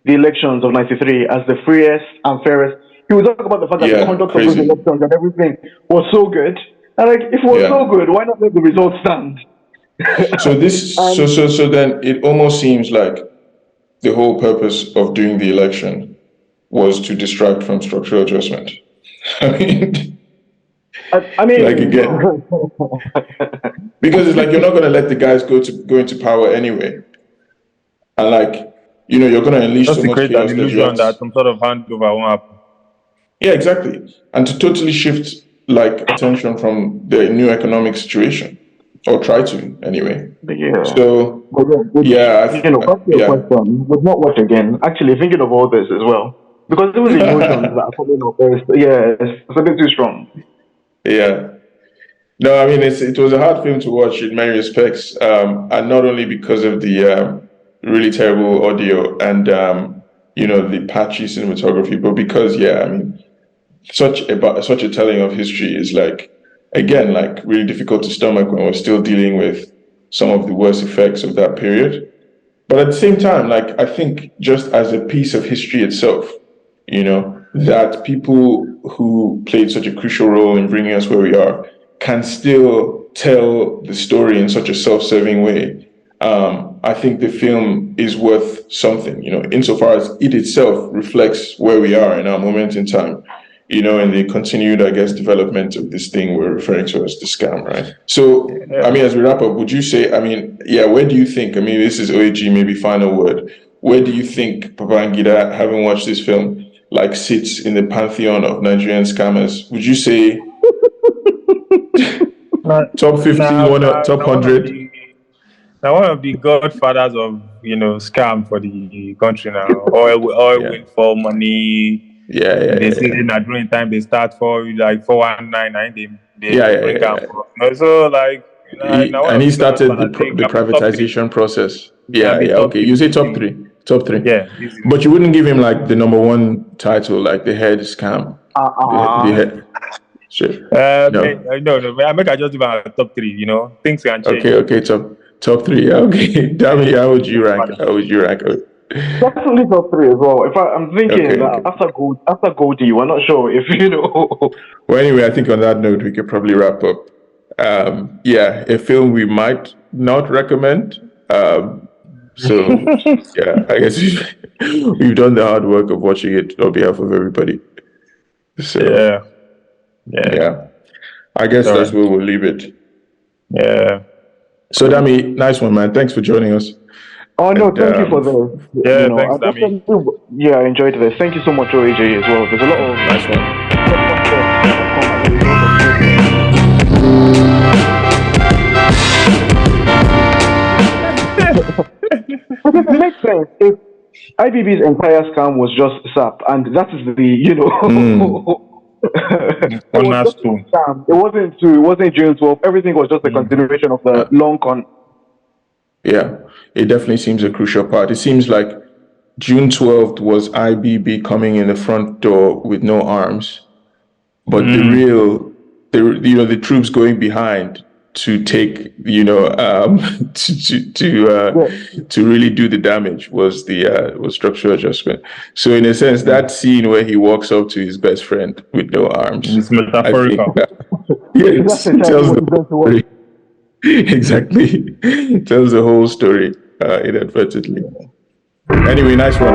the elections of '93 as the freest and fairest. He would talk about the fact that the conduct of those elections and everything was so good. And like, if it was so good, why not let the results stand? So then it almost seems like the whole purpose of doing the election was to distract from structural adjustment. I mean, like again, because it's like you're not going to let the guys go into power anyway, and like you're going to unleash so much chaos that you have that some sort of handover won't happen. Yeah, exactly, and to totally shift like attention from the new economic situation, or try to anyway. Yeah. So question would not watch again. Actually, thinking of all this as well, because it was the emotions that are coming up. It's a bit too strong. Yeah. No, I mean, it was a hard film to watch in many respects, and not only because of the really terrible audio and the patchy cinematography, but because I mean, such a telling of history is like, again, like really difficult to stomach when we're still dealing with some of the worst effects of that period. But at the same time, like I think just as a piece of history itself, that people who played such a crucial role in bringing us where we are can still tell the story in such a self-serving way. I think the film is worth something, insofar as it itself reflects where we are in our moment in time, in the continued, I guess, development of this thing we're referring to as the scam, right? So, I mean, as we wrap up, would you say, I mean, where do you think, I mean, this is OAG, maybe final word, where do you think Babangida, having watched this film, like sits in the pantheon of Nigerian scammers? Would you say top 50, top 100? Now, one of the godfathers of scam for the country now. Oil windfall money. They say that during time they start for like 419, they bring up. So like, and he started the privatization process. Okay. You say top three. Yeah, but you wouldn't give him like the number one title, like the head scam. The head. Sure. No. I make I just do my top three. Things can change. Okay. Top three. Okay. Damn, how would you rank? Definitely top three as well. In fact, I'm thinking that after Goldie, we're not sure if Well, anyway, I think on that note, we could probably wrap up. A film we might not recommend. So I guess we've done the hard work of watching it on behalf of everybody. So yeah. I guess that's where we'll leave it. Yeah. So Dami, nice one, man. Thanks for joining us. Oh no, thank you for this. Yeah, thanks, Dami. Yeah, I enjoyed this. Thank you so much, OAJ, as well. There's a lot of nice one. It makes sense if IBB's entire scam was just SAP, and that is it wasn't June 12th. Everything was just a continuation of the long con. Yeah, it definitely seems a crucial part. It seems like June 12th was IBB coming in the front door with no arms, but the troops going behind to take, to really do the damage was structural adjustment. So in a sense, that scene where he walks up to his best friend with no arms, it's metaphorical. Tells the story. Exactly, tells the whole story inadvertently. Anyway, nice one.